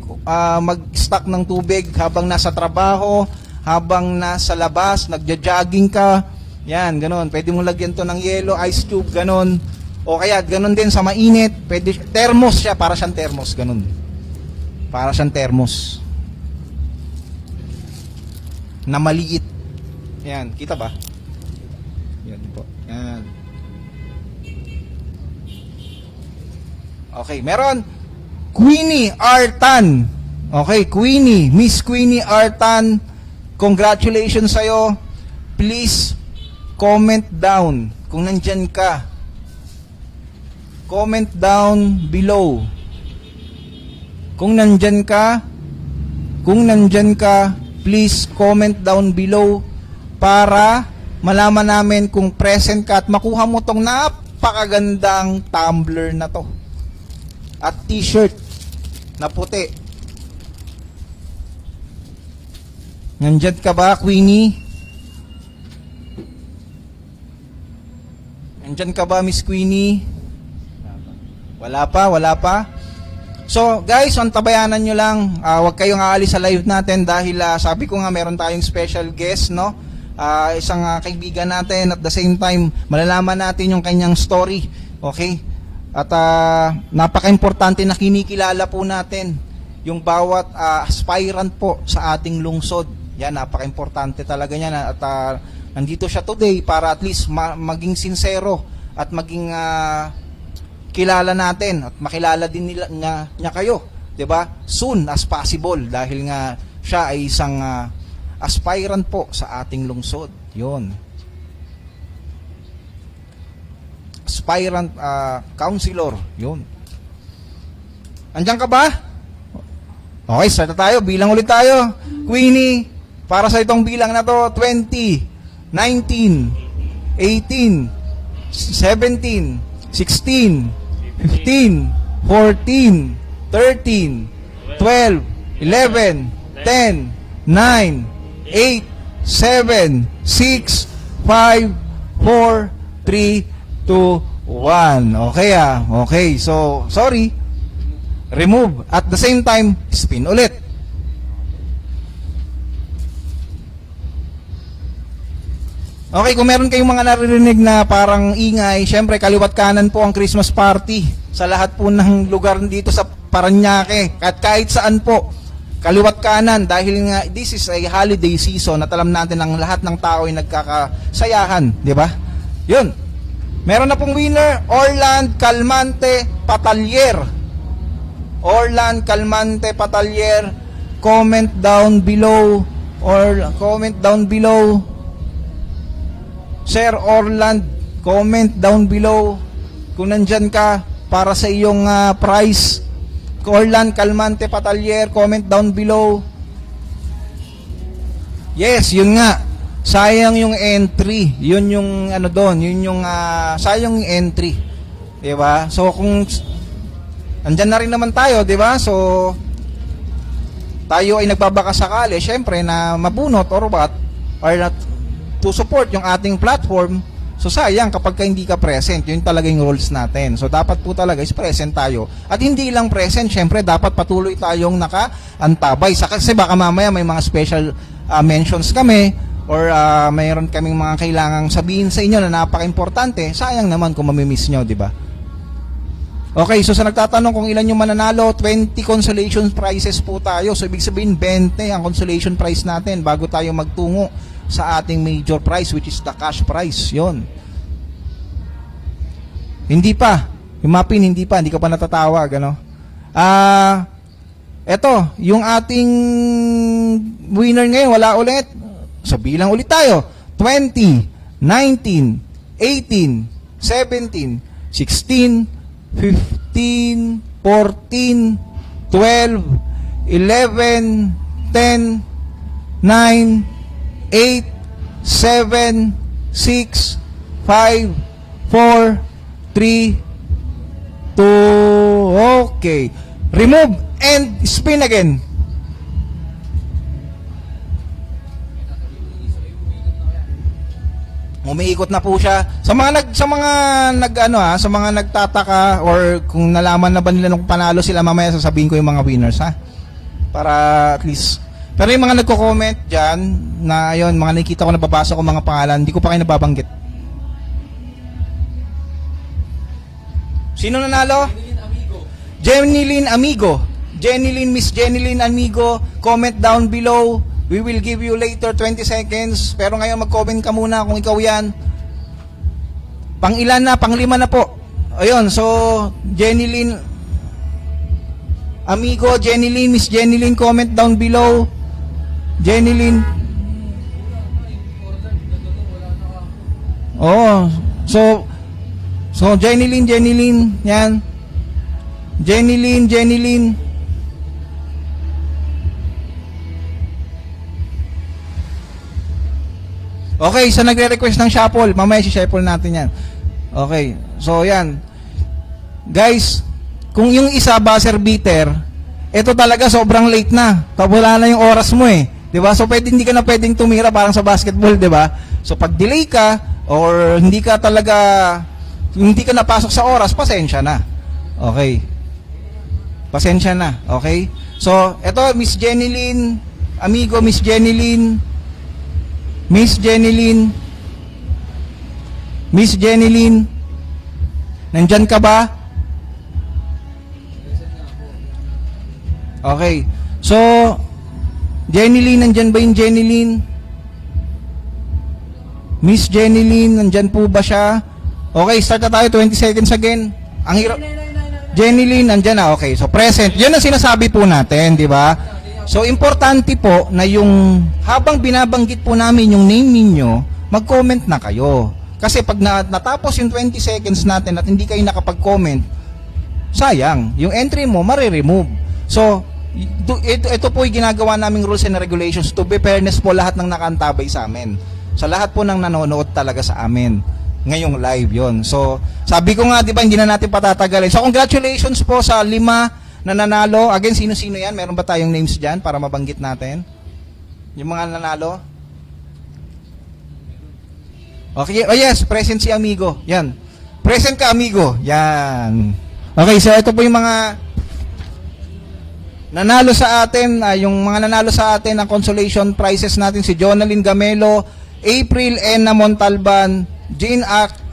mag-stock ng tubig habang nasa trabaho, habang nasa labas, nagja-jogging ka. Yan, ganun. Pwede mong lagyan to ng yelo, ice cube, ganun. O kaya, ganun din sa mainit. Pwede, thermos siya, para siyang thermos, ganun. Para siyang thermos. Na maliit. Yan, kita ba? Yan po. Yan. Okay, meron. Queenie Artan. Okay, Queenie. Miss Queenie Artan. Congratulations sa'yo. Please, comment down kung nandyan ka. Comment down below. Kung nandyan ka, please comment down below para malaman namin kung present ka at makuha mo tong napakagandang tumbler na to. At t-shirt na puti. Nandyan ka ba, Queenie? Nandyan ka ba, Miss Queenie? Wala pa. So, guys, antabayanan nyo lang. Huwag kayong aalis sa live natin dahil sabi ko nga meron tayong special guest, no? Isang kaibigan natin at the same time, malalaman natin yung kanyang story. Okay? At napaka-importante na kinikilala po natin yung bawat aspirant po sa ating lungsod. Yan, napaka-importante talaga yan. At nandito siya today para at least maging sincero at maging kilala natin at makilala din niya kayo, 'di ba? Soon as possible dahil nga siya ay isang aspirant po sa ating lungsod. 'Yon. Aspirant councilor, 'yon. Andiyan ka ba? Okay, start na tayo. Bilang ulit tayo. Queenie, para sa itong bilang na to, 20, 19, 18, 17, 16, 15, 14, 13, 12, 11, 10, 9, 8, 7, 6, 5, 4, 3, 2, 1. Okay Okay, so, sorry. Remove. At the same time, spin ulit. Okay, kung meron kayong mga naririnig na parang ingay, syempre kaliwat kanan po ang Christmas party sa lahat po ng lugar dito sa Parañaque at kahit saan po. Kaliwat kanan dahil nga this is a holiday season at alam natin ang lahat ng tao ay nagkakasayahan, di ba? Yun. Meron na pong winner, Orland Calmante Patalier. Orland Calmante Patalier. Comment down below or comment down below. Sir Orland, comment down below kung nandyan ka para sa iyong prize. Orland Calmante Patalier, comment down below. Yes, yun nga. Sayang yung entry. Yun yung ano doon, yun yung sayang yung entry. 'Di ba? So kung andyan na rin naman tayo, 'di ba? So tayo ay nagbabaka sakali, syempre na mabunot or what or not to support yung ating platform. So sayang kapag ka hindi ka present, yun talaga yung rules natin. So dapat po talaga is present tayo. At hindi lang present, syempre dapat patuloy tayong nakaantabay. Kasi baka mamaya may mga special mentions kami or mayroon kaming mga kailangang sabihin sa inyo na napaka-importante. Sayang naman kung mamimiss nyo, di ba? Okay, so sa nagtatanong kung ilan yung mananalo, 20 consolation prizes po tayo. So ibig sabihin 20 ang consolation prize natin bago tayo magtungo sa ating major prize which is the cash prize. Yon. Hindi pa. Yung mapin, hindi pa. Hindi ka pa natatawag. Ano? Eto, yung ating winner ngayon, wala ulit. So, bilang ulit tayo. 20, 19, 18, 17, 16, 15, 14, 12, 11, 10, 9, 8, 7, 6, 5, 4, 3, 2, okay. Remove and spin again. Umiikot na po siya. Sa mga nagtataka or kung nalaman na ba nila nung panalo sila, mamaya sasabihin ko yung mga winners, ha. Para at least. Pero yung mga nagko-comment diyan na ayun, mga nakikita ko nababasa ko mga pangalan, hindi ko pa kayo nababanggit. Sino nanalo? Jenilyn Amigo. Jenilyn, Miss Jenilyn Amigo, comment down below. We will give you later 20 seconds. Pero ngayon mag-comment ka muna kung ikaw yan. Pang-ilan na, pang-5 na po. Ayun, so Jenilyn Amigo, Jenilyn, Miss Jenilyn, comment down below. Jenilyn. Oh, so Jenilyn, yan. Jenilyn. Okay, so nagre-request ng shuffle. Mamaya si-shuffle natin yan. Okay, so yan. Guys, kung yung isa buzzer beater, ito talaga sobrang late na. Wala na yung oras mo eh. 'Di ba? So hindi ka na pwedeng tumira parang sa basketball, 'di ba? So pag delay ka or hindi ka napasok sa oras, pasensya na. Okay. Pasensya na, okay? So, eto Miss Jenilyn, Amigo, Miss Jenilyn. Nandyan ka ba? Okay. So, Jenilyn, nandyan ba yung Jenilyn? Miss Jenilyn, nandyan po ba siya? Okay, start na tayo. 20 seconds again. Ang hirap. Jenilyn, nandyan na. Okay, so present. Yun ang sinasabi po natin, di ba? So, importante po na yung habang binabanggit po namin yung name ninyo, mag-comment na kayo. Kasi pag natapos yung 20 seconds natin at hindi kayo nakapag-comment, sayang. Yung entry mo, mariremove. So, ito po yung ginagawa naming rules and regulations to be fairness po lahat ng nakaantabay sa amin. Sa lahat po ng nanonood talaga sa amin. Ngayong live yon. So, sabi ko nga, di ba, hindi na natin patatagalin. So, congratulations po sa 5 na nanalo. Again, sino-sino yan? Meron ba tayong names dyan para mabanggit natin? Yung mga nanalo? Okay, oh yes, present si Amigo. Yan. Present ka, Amigo. Yan. Okay, so ito po yung mga nanalo sa atin, yung mga nanalo sa atin ng consolation prizes natin, si Jonalyn Gamelo, April Ena Montalban, Jean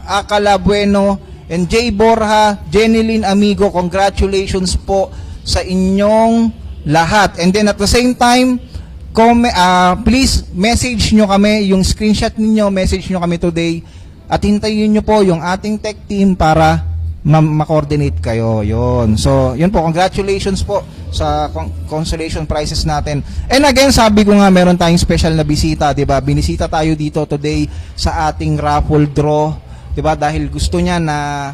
Acala Bueno, and Jay Borja, Jenilyn Amigo, congratulations po sa inyong lahat. And then at the same time, please message nyo kami, yung screenshot ninyo, message nyo kami today, at hintayin nyo po yung ating tech team para ma-coordinate kayo. Yun. So, yun po, congratulations po sa consolation prizes natin. And again, sabi ko nga, meron tayong special na bisita, 'di ba? Binisita tayo dito today sa ating raffle draw, 'di ba? Dahil gusto niya na,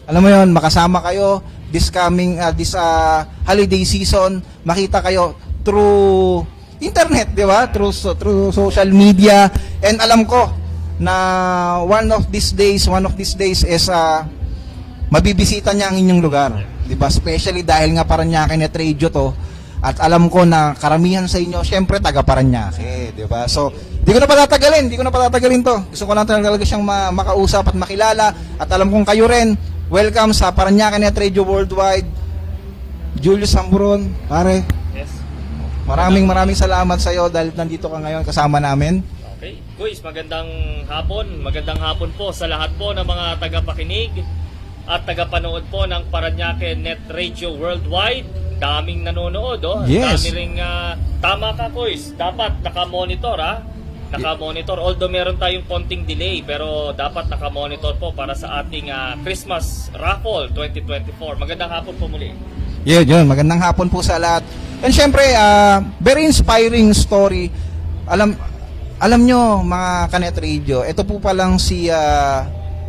alam mo yun, makasama kayo this coming holiday season, makita kayo through internet, 'di ba? Through social media. And alam ko na one of these days is mabibisita niya ang inyong lugar, 'di ba? Especially dahil nga Parañaque Net Radio to, at alam ko na karamihan sa inyo syempre taga Parañaque, 'di ba? So, di ko na patatagalin to. Gusto ko lang talaga siyang makausap at makilala, at alam kong kayo rin. Welcome sa Parañaque Net Radio Worldwide. Julius Samburon, pare. Yes. Maraming salamat sa iyo dahil nandito ka ngayon kasama namin. Okay. Guys, magandang hapon po sa lahat po ng mga tagapakinig at tagapanood po ng Parañaque Net Radio Worldwide. Daming nanonood, oh. Yes. Dami ring, tama ka, Kuys. Dapat naka-monitor, ha? Naka-monitor. Although meron tayong konting delay, pero dapat naka-monitor po para sa ating Christmas Raffle 2024. Magandang hapon po muli. Yun. Magandang hapon po sa lahat. And syempre, very inspiring story. Alam nyo, mga Kanet Radio, ito po palang si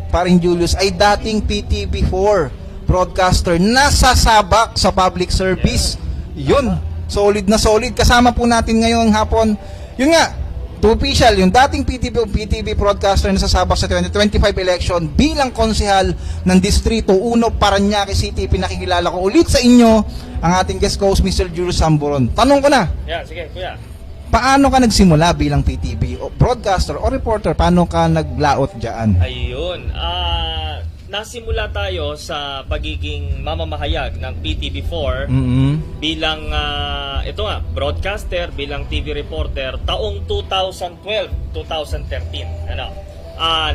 Paring Julius ay dating PTV4 broadcaster, nasasabak sa public service. Yun, solid na solid. Kasama po natin ngayong hapon. Yun nga, to official, yung dating PTV broadcaster na nasasabak sa 2025 election bilang konsehal ng Distrito 1 Parañaque City. Pinakikilala ko ulit sa inyo ang ating guest host, Mr. Julius Samburon. Tanong ko na, Yeah, sige, kuya. paano ka nagsimula bilang PTV o broadcaster o reporter? Paano ka naglaot dyan? Ayun. Nasimula tayo sa pagiging mamamahayag ng PTV4 bilang ito nga, broadcaster, bilang TV reporter taong 2012-2013.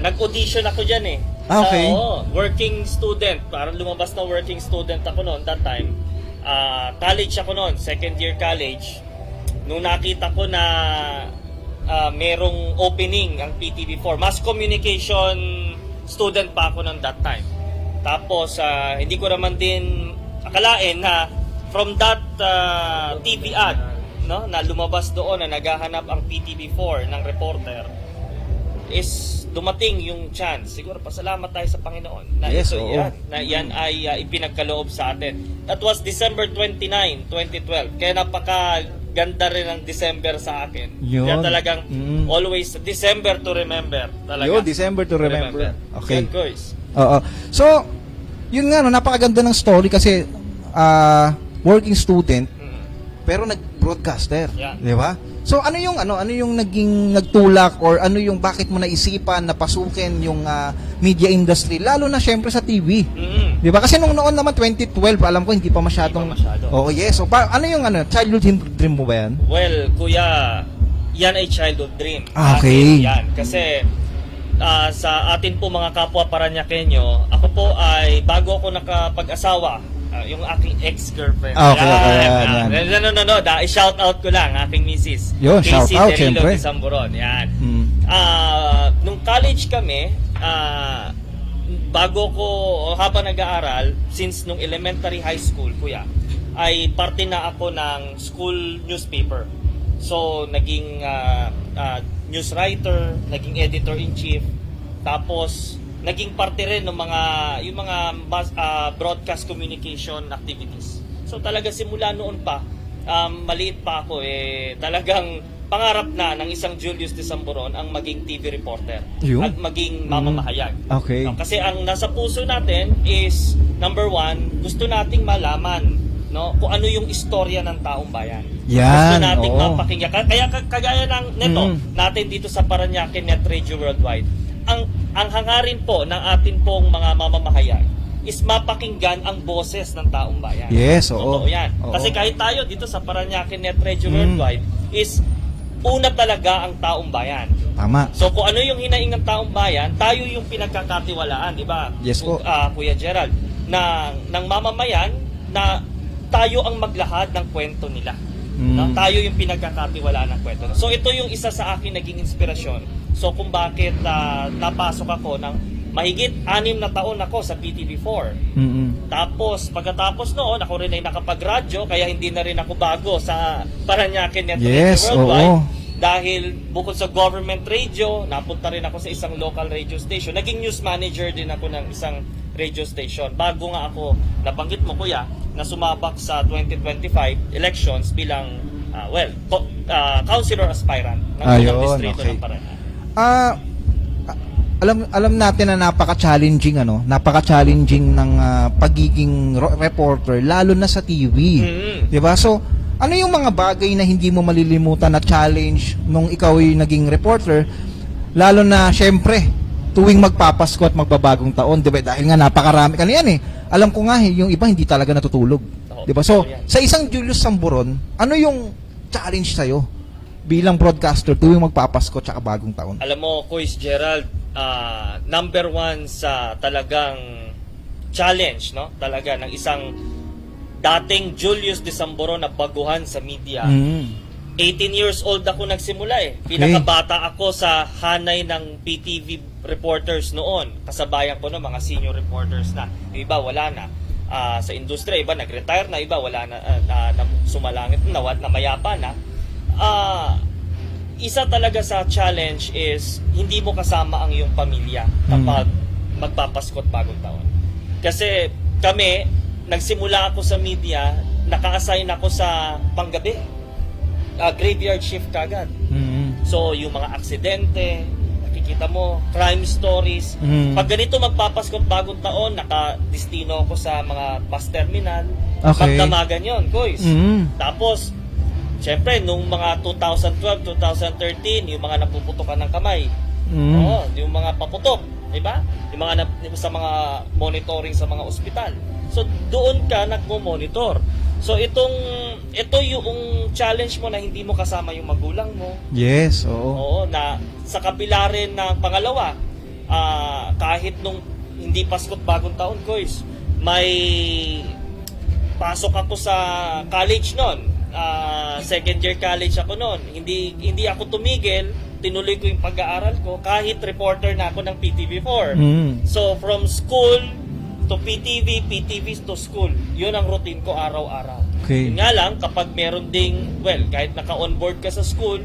Nag-audition ako diyan eh. Okay. So, working student, parang lumabas na working student ako noon that time. College ako noon, second year college. Nung nakita ko na merong opening ang PTV4, mass communication student pa ako noon that time. Tapos hindi ko naman din akalain na from that TV ad, no, na lumabas doon na naghahanap ang PTV4 ng reporter, is dumating yung chance. Siguro pasalamat tayo sa Panginoon na Yes, ito oo. yan ay ipinagkaloob sa atin. That was December 29, 2012. Kaya napakaganda rin ang December sa akin. Yun. Kaya talagang always December to remember. Talaga. Yo, December to remember. Okay. Yan, guys. Oo. So, yun nga, no, napakaganda ng story kasi working student pero nag-broadcaster, Yeah. 'di ba? So ano yung naging nagtulak, or ano yung bakit mo naisipan na pasukin yung media industry, lalo na syempre sa TV? 'Di ba? Kasi nung noon naman 2012, alam ko hindi pa masyadong. Hindi pa masyado. Oh, yes. So ano yung childhood dream mo ba yan? Well, kuya, yan ay childhood dream. Okay. Atin yan. Kasi sa atin po mga kapwa Parañaqueño, ako po ay bago ako nakapag-asawa, yung aking ex-girlfriend. Okay. No. I-shout out ko lang aking misis. Yun, shout out, Casey syempre. Derillo de Samburon. Yan. Nung college kami, bago ko, habang nag-aaral, since nung elementary high school, kuya, ay parte na ako ng school newspaper. So, naging news writer, naging editor-in-chief, tapos naging parte rin ng mga broadcast communication activities. So talaga simula noon pa, maliit pa ako, talagang pangarap na ng isang Julius de Samburon ang maging TV reporter Yun. at maging mamamahayag. Okay. No, kasi ang nasa puso natin is, number one, gusto nating malaman, no, kung ano yung istorya ng taong bayan. Yan, Gusto nating oo. mapakinggan. Kaya kagaya ng neto, natin dito sa Parañaque Net Radio Worldwide, ang hangarin po ng atin pong mga mamamahayag is mapakinggan ang boses ng taong bayan. Yes, oo. Totoo yan. Oo. Kasi kahit tayo dito sa Parañaque Net Radio Worldwide is una talaga ang taong bayan. Tama. So kung ano yung hinaing ng taong bayan, tayo yung pinagkakatiwalaan, di ba? Yes po. Kuya Gerald, na ng mamamayan na tayo ang maglahad ng kwento nila. Na tayo yung pinagkakatiwalaan ng kwento. So ito yung isa sa akin naging inspirasyon. So kung bakit napasok ako ng mahigit 6 na taon ako sa PTV4. Tapos, pagkatapos noon, ako rin ay nakapag-radyo, kaya hindi na rin ako bago sa Paranaque Network Yes, Worldwide. oo. Dahil bukod sa government radio, napunta rin ako sa isang local radio station. Naging news manager din ako ng isang radio station. Bago nga ako, nabanggit mo kuya, na sumabak sa 2025 elections bilang, councilor aspirant ng unang Ayun, distrito okay. ng Paranaque. Alam natin na napaka-challenging ng pagiging reporter lalo na sa TV. 'Di ba? So, ano yung mga bagay na hindi mo malilimutan na challenge nung ikaw ay naging reporter, lalo na syempre tuwing magpapasko at magbabagong taon, 'di ba? Dahil nga napakarami kanyan eh. Alam ko nga yung iba hindi talaga natutulog. 'Di ba? So, sa isang Julius Samburon, ano yung challenge sa'yo bilang broadcaster tuwing magpapasko at bagong taon? Alam mo, Kuis Gerald, number 1 sa talagang challenge, no? Talaga ng isang dating Julius de Samboro na baguhan sa media. 18 years old ako nagsimula eh. Pinakabata ako sa hanay ng PTV reporters noon. Kasabayan ko no mga senior reporters na. Yung iba wala na. Sa industriya, iba nag-retire na, iba wala na, sumalangit na, mayapa na. Isa talaga sa challenge is hindi mo kasama ang iyong pamilya kapag magpapaskot bagong taon. Kasi kami, nagsimula ako sa media, naka-assign ako sa panggabi. Graveyard shift kagad. So, yung mga aksidente, nakikita mo, crime stories. Pag ganito magpapaskot bagong taon, naka-destino ako sa mga bus terminal. Okay. Pagdamagan yun, guys. Tapos, siyempre, nung mga 2012, 2013, yung mga napuputokan ng kamay. Oo, yung mga paputok, di ba? Yung mga sa mga monitoring sa mga ospital. So, doon ka nagmo-monitor. So, ito yung challenge mo na hindi mo kasama yung magulang mo. Yes, oo. Oo, na sa kapila rin ng pangalawa, kahit nung hindi Pasko't Bagong Taon, guys, may pasok ako sa college noon. Second year college ako noon. Hindi ako tumigil, tinuloy ko yung pag-aaral ko kahit reporter na ako ng PTV4. So from school to PTV, PTV to school. Yun ang routine ko araw-araw. Okay. Yun nga lang, kapag meron ding, kahit naka-onboard ka sa school,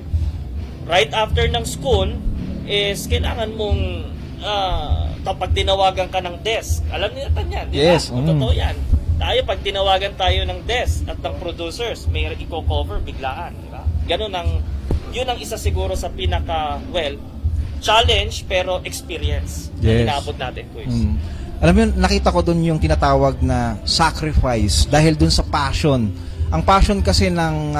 right after ng school, is kailangan mong kapag tinawagan ka ng desk, alam niyo natin yan, di ba? Yes. Totoo yan. Tayo, pag tinawagan tayo ng desk at ng producers, may i-cover biglaan, di ba? Yun ang isa siguro sa challenge pero experience na Yes. inabot natin, Kuis. Alam mo yun, nakita ko doon yung tinatawag na sacrifice dahil doon sa passion. Ang passion kasi ng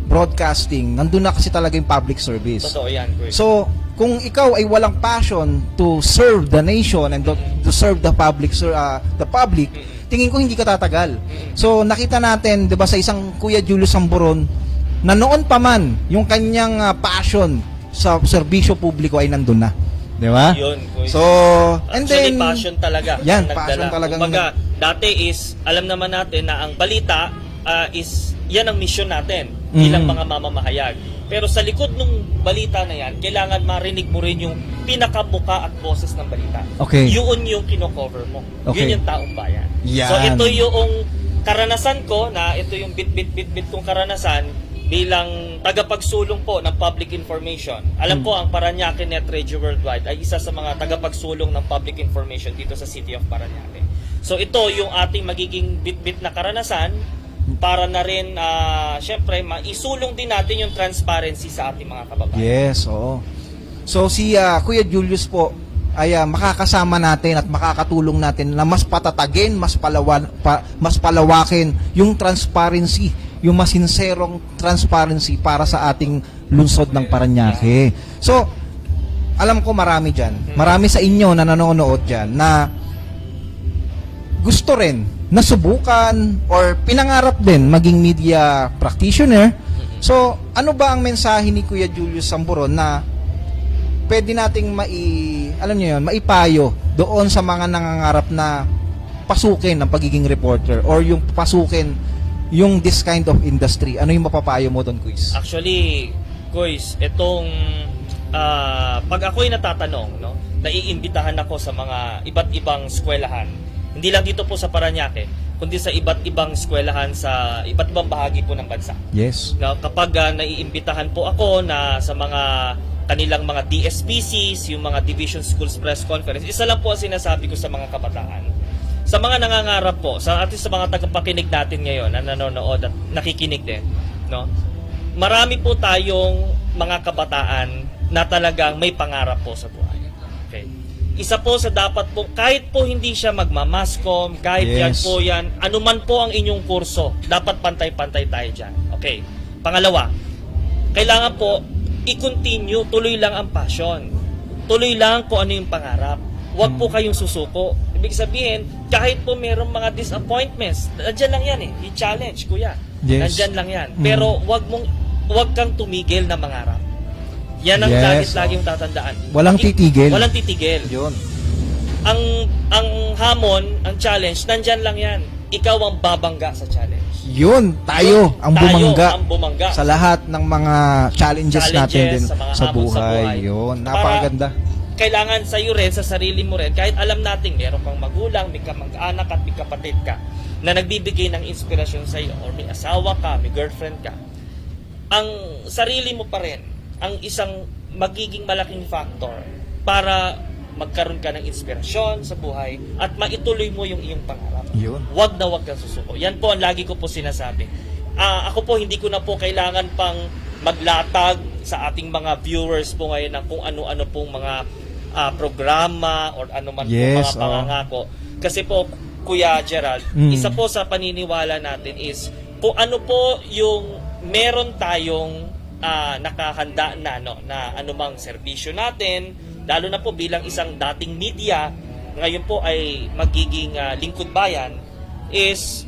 broadcasting, nandun na kasi talaga yung public service. Totoo yan, Kuis. So, kung ikaw ay walang passion to serve the nation and to serve the public, tingin ko hindi ka tatagal. So, nakita natin, 'di ba, sa isang Kuya Julius Samburon na noon pa man yung kanyang passion sa serbisyo publiko ay nandun na. 'Di ba? Yun, Kuis. So, and Actually, then passion talaga. Yan, ang passion nagdala. talagang Kumbaga, dati is, alam naman natin na ang balita is, yan ang mission natin bilang mga mamamahayag. Pero sa likod ng balita na yan, kailangan marinig mo rin yung pinakabuka at boses ng balita. Okay. Yun yung kino-cover mo. Okay. Yun yung taong bayan. Yan. So ito yung karanasan ko, na ito yung bit kong karanasan bilang tagapagsulong po ng public information. Alam ko ang Paranaque Net Radio Worldwide ay isa sa mga tagapagsulong ng public information dito sa City of Paranaque. So ito yung ating magiging bit na karanasan para na rin, syempre, maisulong din natin yung transparency sa ating mga kababayan. yes, oo. So si Kuya Julius po ay makakasama natin at makakatulong natin na mas patatagin, mas palawakin yung transparency, yung mas sinserong transparency para sa ating lungsod ng Paranaque. So, alam ko marami dyan, marami sa inyo na nanonood dyan na gusto rin nasubukan or pinangarap din maging media practitioner. So, ano ba ang mensahe ni Kuya Julius Samburon na pwede nating alam niyo yun, maipayo doon sa mga nangangarap na pasukin ang pagiging reporter or yung pasukin yung this kind of industry? Ano yung mapapayo mo doon, Quiz? Actually, guys, itong pag ako'y natatanong, no, naiimbitahan ako sa mga iba't ibang eskwelahan. Hindi lang dito po sa Parañaque, kundi sa iba't ibang eskwelahan sa iba't ibang bahagi po ng bansa. Yes. No, kapag naiimbitahan po ako na sa mga kanilang mga DSPCs, yung mga Division Schools Press Conference, isa lang po ang sinasabi ko sa mga kabataan. Sa mga nangangarap po, sa atin sa mga tagapakinig natin ngayon na nanonood at nakikinig din, no? Marami po tayong mga kabataan na talagang may pangarap po sa buhay. Okay. Isa po sa dapat po, kahit po hindi siya magmamascom, kahit yan Yes. po yan, anuman po ang inyong kurso, dapat pantay-pantay tayo dyan. Okay. Pangalawa, kailangan po i-continue, tuloy lang ang passion. Tuloy lang kung ano yung pangarap. Huwag po kayong susuko. Ibig sabihin, kahit po merong mga disappointments, nandyan lang yan eh. I-challenge, kuya. Yes. Nandyan lang yan. Pero huwag kang tumigil na mangarap. Yan ang Yes, laging tatandaan. Walang titigil. Walang titigil. Yun. Ang hamon, ang challenge, nandyan lang yan. Ikaw ang babangga sa challenge. Yun, tayo ang bumangga, ang bumangga sa lahat ng mga challenges natin din sa mga sa hamon buhay. Yun, Para napakaganda. kailangan sa iyo rin, sa sarili mo rin, kahit alam natin meron kang magulang, may kamag-anak at may kapatid ka na nagbibigay ng inspirasyon sa iyo, or may asawa ka, may girlfriend ka, ang sarili mo pa rin ang isang magiging malaking factor para magkaroon ka ng inspirasyon sa buhay at maituloy mo yung iyong pangarap. Yun. Huwag kang susuko. Yan po ang lagi ko po sinasabi. Ako po, hindi ko na po kailangan pang maglatag sa ating mga viewers po ngayon ng kung ano-ano pong mga programa or ano man po Yes, mga pangangako. Kasi po, Kuya Gerald, isa po sa paniniwala natin is kung ano po yung meron tayong nakahanda na, no, na anumang serbisyo natin, lalo na po bilang isang dating media, ngayon po ay magiging lingkod bayan, is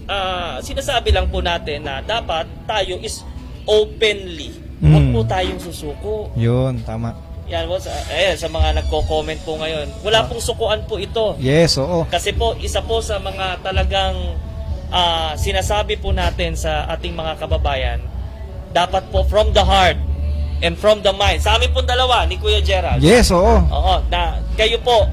sinasabi lang po natin na dapat tayo is openly. Huwag po tayong susuko. Yun, tama. Yan po, sa mga nagko-comment po ngayon, wala pong sukuan po ito. Yes, oo. Kasi po, isa po sa mga talagang sinasabi po natin sa ating mga kababayan, dapat po from the heart and from the mind. Sa amin pong dalawa, ni Kuya Gerald. Yes, oo. Oo, na kayo po,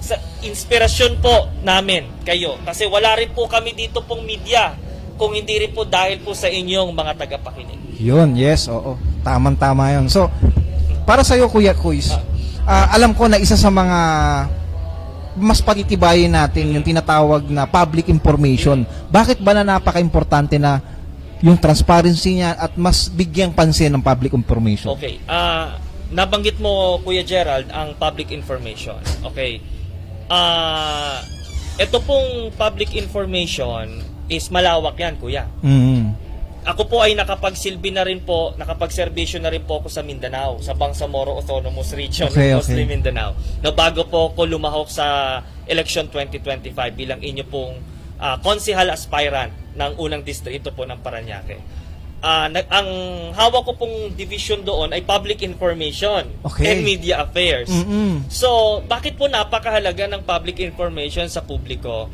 sa inspirasyon po namin kayo. Kasi wala rin po kami dito pong media kung hindi rin po dahil po sa inyong mga tagapakinig. Yun, yes, oo. Tama yun. So, para sa'yo, Kuya Quiz, alam ko na isa sa mga mas patitibayin natin yung tinatawag na public information. Bakit ba na napaka-importante na yung transparency niya at mas bigyang pansin ng public information? Okay. Nabanggit mo, Kuya Gerald, ang public information. Okay. Ito pong public information is malawak yan, Kuya. Ako po ay nakapagsilbi na rin po, nakapagserbisyo na rin po ako sa Mindanao, sa Bangsamoro Autonomous Region, Muslim Mindanao. Na bago po ako lumahok sa election 2025 bilang inyo pong konsehal aspirant ng unang distrito po ng Parañaque. Ang hawak ko pong division doon ay public information and media affairs. So, bakit po napakahalaga ng public information sa publiko?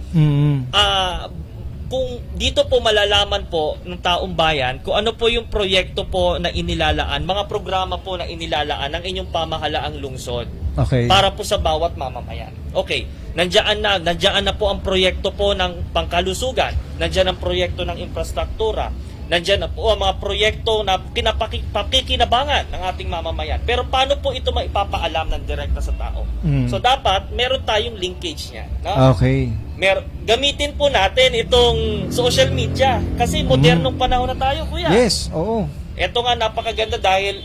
Kung dito po malalaman po ng taong bayan kung ano po yung proyekto po na inilalaan, mga programa po na inilalaan ng inyong pamahalaang lungsod para po sa bawat mamamayan. Okay, nandiyan na po ang proyekto po ng pangkalusugan, nandiyan ang proyekto ng infrastruktura, nandiyan na po ang mga proyekto na pakikinabangan ng ating mamamayan. Pero paano po ito maipapaalam ng direkta sa tao? So dapat meron tayong linkage niya. No? Okay. Gamitin po natin itong social media kasi modernong panahon na tayo, Kuya. Yes, oo. Ito nga napakaganda dahil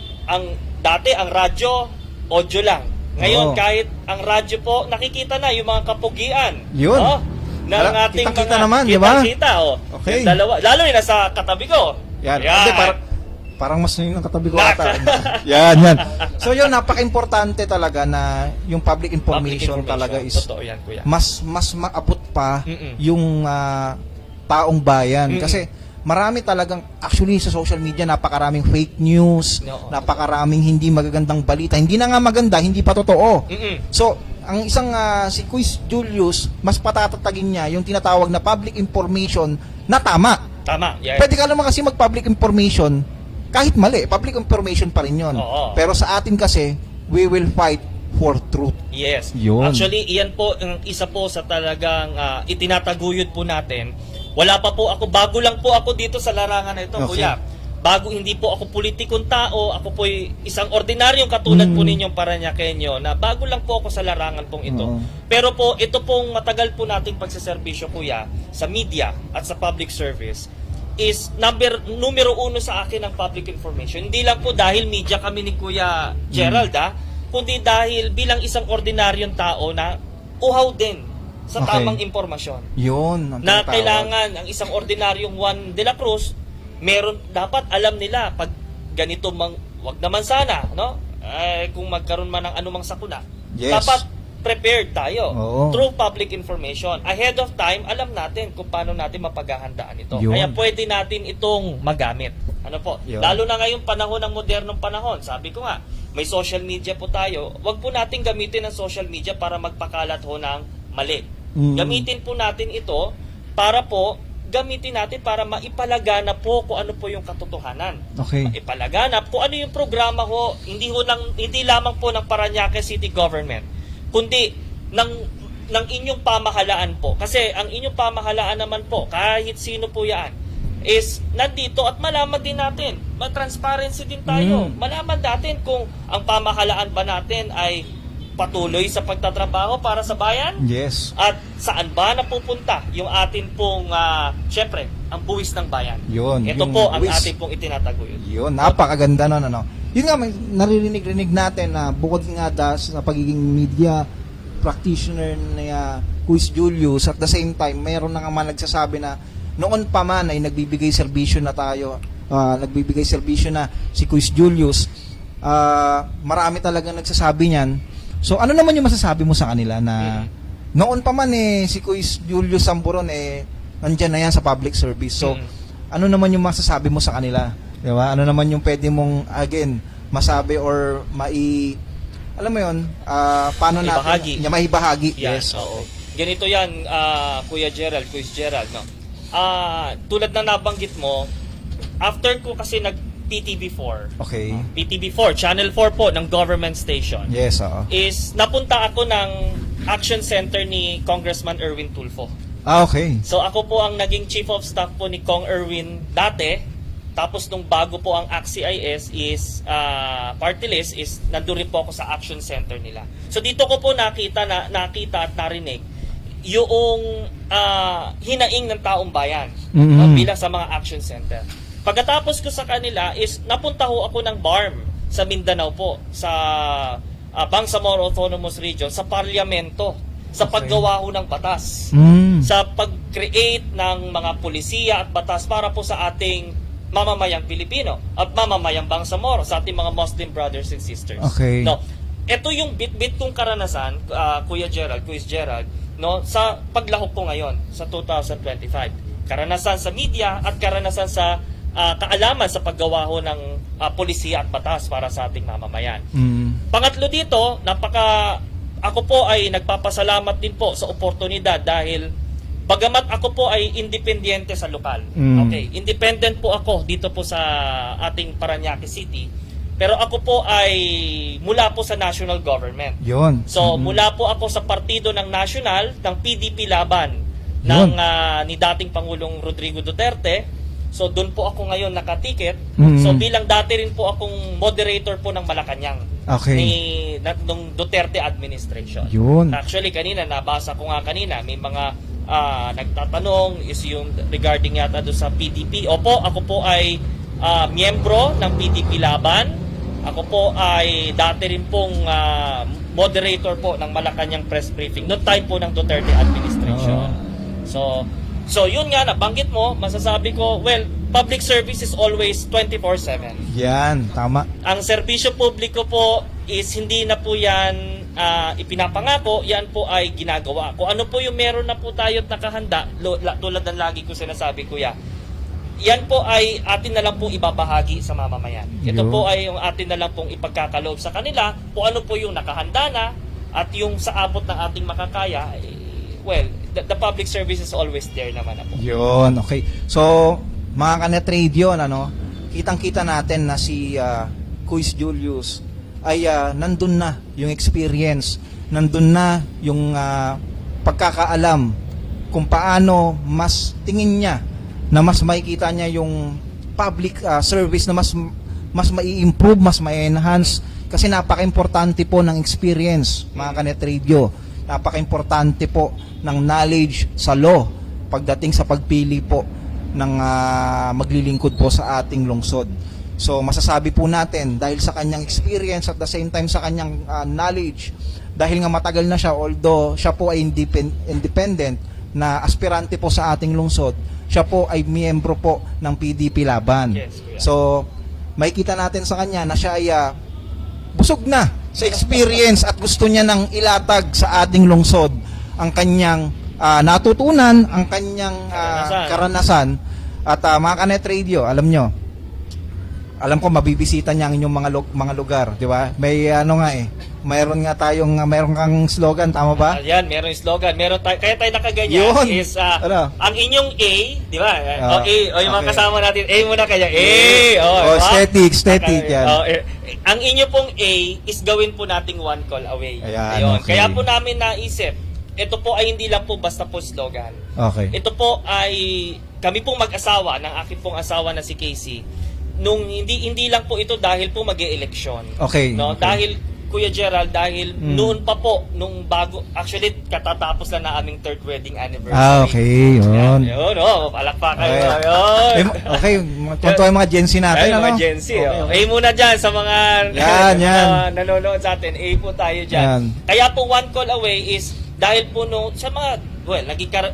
dati ang radyo, audio lang. Ngayon, kahit ang radyo po, nakikita na yung mga kapugian. Yun. Ng ating kitang-kita mga naman, di ba? Kitang-kita, Okay. Yung dalawa, lalo yung nasa katabi ko. Yan. Yan. Hindi, parang mas yun ang katabi ko ata. yan. So yun, napaka-importante talaga na yung public information talaga is Totoo yan, Kuya. mas maabot pa yung taong bayan. Kasi marami talagang, actually sa social media, napakaraming fake news, Oo. napakaraming hindi magagandang balita. Hindi na nga maganda, hindi pa totoo. Mm-mm. So, ang isang si Quiz Julius, mas patatatagin niya yung tinatawag na public information na tama. Tama. Yes. Pwede ka naman kasi mag-public information kahit mali. Public information pa rin yun. Oo. Pero sa atin kasi, we will fight for truth. Yes. Yun. Actually, iyan po ang isa po sa talagang itinataguyod po natin. Wala pa po ako, bago lang po ako dito sa larangan na ito, Okay. kuya. Bago, hindi po ako politikong tao, ako po isang ordinaryong katulad po ninyong Paranyakenyo na bago lang po ako sa larangan pong ito. Oo. Pero po, ito pong matagal po nating pagsaserbisyo, kuya, sa media at sa public service is numero uno sa akin ang public information. Hindi lang po dahil media kami ni Kuya Gerald, kundi dahil bilang isang ordinaryong tao na uhaw din sa Okay. tamang impormasyon. Yun. ang Na tinatawag. kailangan ang isang ordinaryong Juan de la Cruz, dapat alam nila pag ganito wag naman sana, no? Kung magkaroon man ng anumang sakuna. Yes. Dapat prepared tayo Oo. through public information. Ahead of time, alam natin kung paano natin mapaghahandaan ito. Yun. Kaya pwede natin itong magamit. Ano po? Yun. Lalo na ngayong panahon ng modernong panahon. Sabi ko nga, may social media po tayo. Wag po natin gamitin ang social media para magpakalat ho ng mali. Gamitin po natin ito para gamitin natin para maipalagana po kung ano po yung katotohanan. Okay. Maipalagana kung ano yung programa ho, hindi lamang po ng Parañaque City Government, kundi ng inyong pamahalaan po. Kasi ang inyong pamahalaan naman po, kahit sino po yan, is nandito at malaman din natin. Transparency din tayo. Malaman natin kung ang pamahalaan ba natin ay patuloy sa pagtatrabaho para sa bayan? Yes. At saan ba napupunta yung atin pong, syempre, ang buwis ng bayan? Yun, Ito yung po ang buwis. ating pong itinataguyod. Yun, napakaganda nun, ano. Yun nga, may naririnig-rinig natin na bukod nga sa pagiging media practitioner ni Quiz Julius, at the same time, mayroon na nga man nagsasabi na noon pa man ay nagbibigay serbisyo na tayo, nagbibigay serbisyo na si Quiz Julius. Marami talagang nagsasabi niyan. So, ano naman yung masasabi mo sa kanila na noon pa man si Quiz Julius Samburon nandyan na yan sa public service. So, ano naman yung masasabi mo sa kanila? Di ba? Ano naman yung pwede mong, again, masabi or alam mo yun, paano Maibahagi. natin, maibahagi. Yan, Yes. oo. Ganito yan, Kuya Gerald, Quiz Gerald, no? Tulad na nabanggit mo, after ko kasi nag-PTV4, Okay. PTV4, Channel 4 po ng government station, Yes, oo. is napunta ako ng action center ni Congressman Erwin Tulfo. Okay. So ako po ang naging chief of staff po ni Kong Erwin dati. Tapos nung bago po ang ACT-CIS is party list, is nandun rin po ako sa action center nila. So dito ko po nakita at narinig yung hinaing ng taong bayan bilang sa mga action center. Pagkatapos ko sa kanila is napunta ho ako ng BARM sa Mindanao po, sa Bangsamoro Autonomous Region, sa Parlamento, sa paggawa ho ng batas, sa pag-create ng mga pulisiya at batas para po sa ating mamamayang Pilipino at mamamayang Bangsamoro, sa ating mga Muslim brothers and sisters. Okay. No, ito yung bit-bit kong karanasan, Kuya Gerald, Quiz Gerald, no, sa paglahok ko ngayon sa 2025. Karanasan sa media at karanasan sa kaalaman sa paggawa ho ng polisiya at batas para sa ating mamamayan. Pangatlo dito, ako po ay nagpapasalamat din po sa oportunidad dahil bagamat ako po ay independyente sa lokal. Okay, independent po ako dito po sa ating Parañaque City. Pero ako po ay mula po sa national government. Yun. So, mula po ako sa partido ng national, ng PDP laban ng ni dating Pangulong Rodrigo Duterte. So, doon po ako ngayon nakatiket. So, bilang dati rin po akong moderator po ng Malacanang. Okay. Nung Duterte administration. Yun. Actually, kanina, nabasa ko nga kanina, may mga nagtatanong is yung regarding yata doon sa PDP. Opo, ako po ay miyembro ng PDP laban. Ako po ay dati rin pong moderator po ng Malacanang press briefing noong time po ng Duterte administration. So yun nga, nabanggit mo, masasabi ko, well, public service is always 24/7. Yan, tama. Ang serbisyo publiko po is hindi na po yan ipinapangako, yan po ay ginagawa. Kung ano po yung meron na po tayo at nakahanda, tulad ng lagi ko sinasabi, Kuya, yan po ay atin na lang pong ibabahagi sa mamamayan. Ito Yun. po ay yung atin na lang pong ipagkakaloob sa kanila kung ano po yung nakahanda na at yung sa abot ng ating makakaya, well, the public service is always there naman na po. Yun, okay. So, mga Kanet Radio, kitang-kita natin na si Kuis Julius ay nandun na yung experience, nandun na yung pagkakaalam kung paano mas tingin niya na mas makikita niya yung public service na mas mai-improve, mas mai-enhance kasi napaka-importante po ng experience, mga Kanet Radio. Napaka-importante po ng knowledge sa law pagdating sa pagpili po ng maglilingkod po sa ating lungsod. So masasabi po natin dahil sa kanyang experience at the same time sa kanyang knowledge, dahil nga matagal na siya, although siya po ay independent na aspirante po sa ating lungsod, siya po ay miyembro po ng PDP Laban. Yes, kuya. So makikita natin sa kanya na siya ay busog na sa experience at gusto niya nang ilatag sa ating lungsod ang kanyang natutunan, ang kanyang karanasan. At mga Kanet Radio, alam ko mabibisita niya ang inyong mga lugar, di ba? May mayroon kang slogan, tama ba? Yan, meron yung slogan. Kaya tayo nakaganyan Yun. is Ano? ang inyong A, di ba? Ah, Yung mga okay. kasama natin, A muna kaya. A! Oh, aesthetic yan. Ang inyo pong A is gawin po nating one call away. Ayan, Ayun. okay. Kaya po namin naisip, ito po ay hindi lang po basta po slogan. Okay. Ito po ay kami pong mag-asawa ng aking pong asawa na si Casey. Nung hindi lang po ito dahil po mag-e-eleksyon. Okay, No, okay. dahil Kuya Gerald, dahil noon pa po nung bago actually katatapos lang na aming third wedding anniversary. Okay, yun. Yun, palakpakan Okay. kayo. Yun. Okay, tunto yung mga Gen Z natin, Ay, mga Gen Z. A muna dyan sa mga Yan. nanonood sa atin. A po tayo dyan. Yan. Kaya po one call away is dahil po sa mga,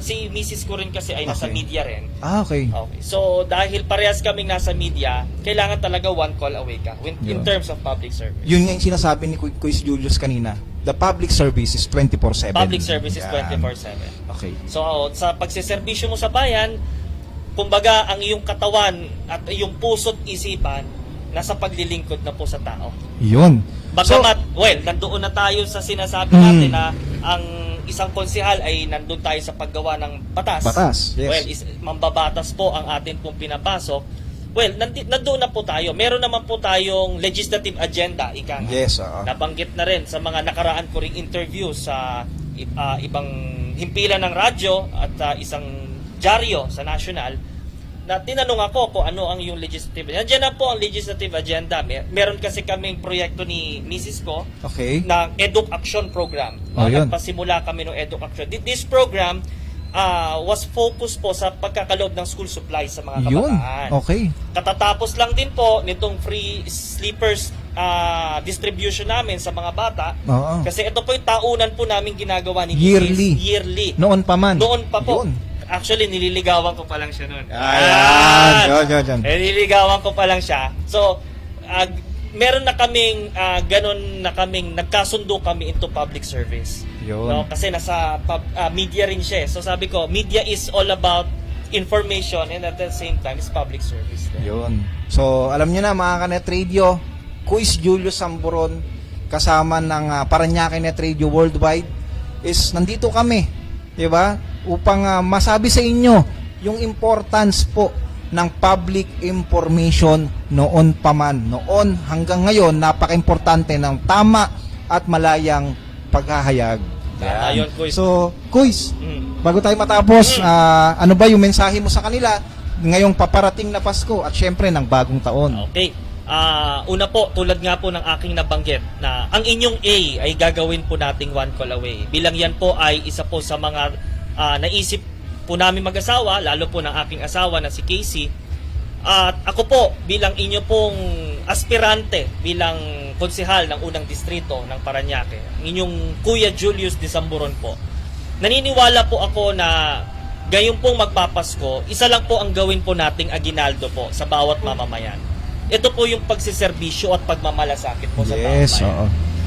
si Mrs. ko rin kasi ay nasa Okay. media rin. Okay. Okay. So, dahil parehas kaming nasa media, kailangan talaga one call away ka in Yun. terms of public service. Yun nga yung sinasabi ni Kuis Julius kanina. The public service is 24/7. Public service is Yan. 24/7. Okay. So, sa pagsiservisyo mo sa bayan, kumbaga, ang iyong katawan at iyong puso't isipan, nasa paglilingkod na po sa tao. Yun. Bagamat, nandoon na tayo sa sinasabi natin na ang isang konsehal ay nandun tayo sa paggawa ng batas. Batas, yes. Well, mambabatas po ang atin pong pinapasok. Well, nandoon na po tayo. Meron naman po tayong legislative agenda, ika nga. Yes, oo. Nabanggit na rin sa mga nakaraan ko ring interview sa ibang himpilan ng radyo at isang dyaryo sa national, na tinanong ako kung ano ang yung legislative. Nandiyan na po ang legislative agenda. Meron kasi kaming proyekto ni Mrs. ko Okay. ng Educ Action Program. Oh, yun. Nagpasimula kami ng Educ Action. This program was focused po sa pagkakaloob ng school supplies sa mga Yun. kabataan. Okay. Katatapos lang din po nitong free sleepers distribution namin sa mga bata. Oo. Kasi ito po yung taunan po namin ginagawa ni Yearly. Mrs. Yearly. Noon pa man. Noon pa po. Yun. Actually, nililigawan ko pa lang siya noon. Ayan. Yun. Nililigawan ko pa lang siya. So, meron na kaming ganun na kaming nagkasundo kami into public service. Yun. No, kasi nasa media rin siya. So sabi ko, media is all about information and at the same time is public service. Yun. So, alam nyo na mga Kanet Radio, Kuis Julius Samburon, kasama ng Paranaque Net Radio Worldwide, is nandito kami, di ba? Upang masabi sa inyo yung importance po ng public information noon pa man. Noon hanggang ngayon, napaka-importante ng tama at malayang paghahayag. Tama yun, Kuis. So, Kuis, Mm. bago tayo matapos, ano ba yung mensahe mo sa kanila ngayong paparating na Pasko at syempre ng bagong taon? Okay. Una po, tulad nga po ng aking nabanggit na ang inyong A ay gagawin po nating one call away. Bilang yan po ay isa po sa mga naisip po namin mag-asawa, lalo po ng aking asawa na si Casey. At ako po, bilang inyo pong aspirante, bilang konsehal ng unang distrito ng Paranaque, ang inyong Kuya Julius de Samburon po, naniniwala po ako na gayon pong magpapasko, isa lang po ang gawin po nating aginaldo po sa bawat mamamayan. Ito po yung pagsiservisyo at pagmamalasakit po sa Yes, mamamayan. oo.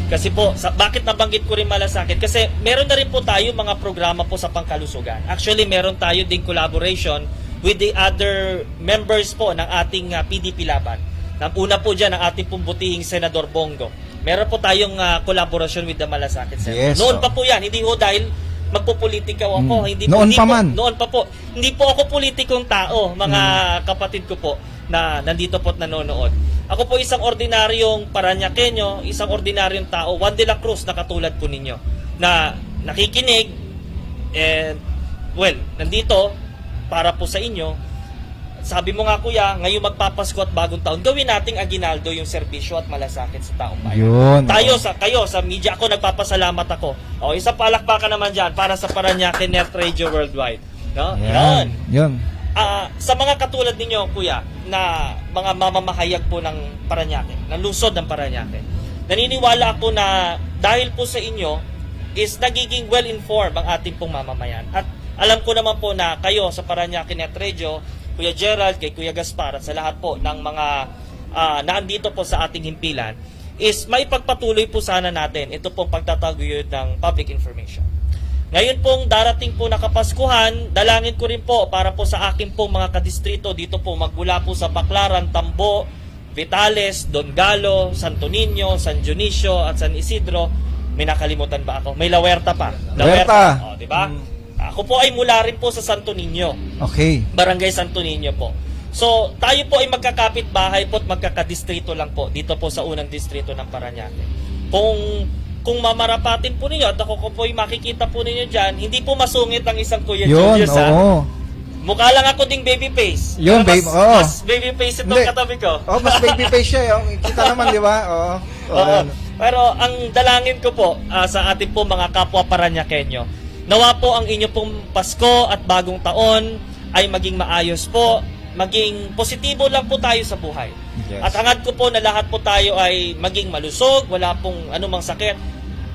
Kasi po, bakit nabanggit ko rin malasakit? Kasi meron na rin po tayo mga programa po sa pangkalusugan. Actually, meron tayo ding collaboration with the other members po ng ating PDP Laban. Una po dyan ang ating pong butihing Senador Bongo. Meron po tayong collaboration with the Malasakit Center. Yes, Noon pa po yan, hindi ho dahil magpopolitika ako. Hindi Noon pa man. Noon pa po. Hindi po ako politikong tao, mga kapatid ko po na nandito po at nanonood. Ako po isang ordinaryong Paranyakenyo, isang ordinaryong tao, Juan de la Cruz na katulad po ninyo, na nakikinig, and well, nandito para po sa inyo. Sabi mo nga kuya, ngayong magpapasko at bagong taon, gawin nating aginaldo yung serbisyo at malasakit sa taong bayan. Yun. Kayo sa media, ako nagpapasalamat ako. O, isang palakpakan naman dyan para sa Paranaque Net Radio Worldwide. No? Yan. Yun. Sa mga katulad ninyo, kuya, na mga mamamahayag po ng Paranaque, ng lungsod ng Paranaque, naniniwala ako na dahil po sa inyo is nagiging well-informed ang ating pong mamamayan. At alam ko naman po na kayo sa Paranaque Net Radio, Kuya Gerald, kay Kuya Gaspar, at sa lahat po ng mga naandito po sa ating himpilan, is maipagpatuloy po sana natin ito pong pagtataguyod ng public information. Ngayon pong darating po na Kapaskuhan, dalangin ko rin po para po sa akin pong mga kadistrito dito po magmula po sa Baclaran, Tambo, Vitales, Don Galo, Santo Niño, San Dionisio at San Isidro. May nakalimutan ba ako? May La Huerta pa. Huerta. O, di ba? Ako po ay mula rin po sa Santo Niño. Okay. Barangay Santo Niño po. So, tayo po ay magkakapit bahay po at magkakadistrito lang po dito po sa unang distrito ng Paranaque. Kung mamarapatin po ninyo at ako po ay makikita po ninyo dyan, hindi po masungit ang isang Kuya Yun, Julius. oo. Mukha lang ako ding baby face. Yun, Pero oo. mas baby face itong Hindi. katabi ko. Oh, mas baby face siya. Kita naman, di ba? Oo. Oo. Pero ang dalangin ko po sa ating po mga kapwa Paranyakenyo, nawa po ang inyo pong Pasko at bagong taon ay maging maayos po, maging positibo lang po tayo sa buhay. Yes. At hangad ko po na lahat po tayo ay maging malusog, wala pong anumang sakit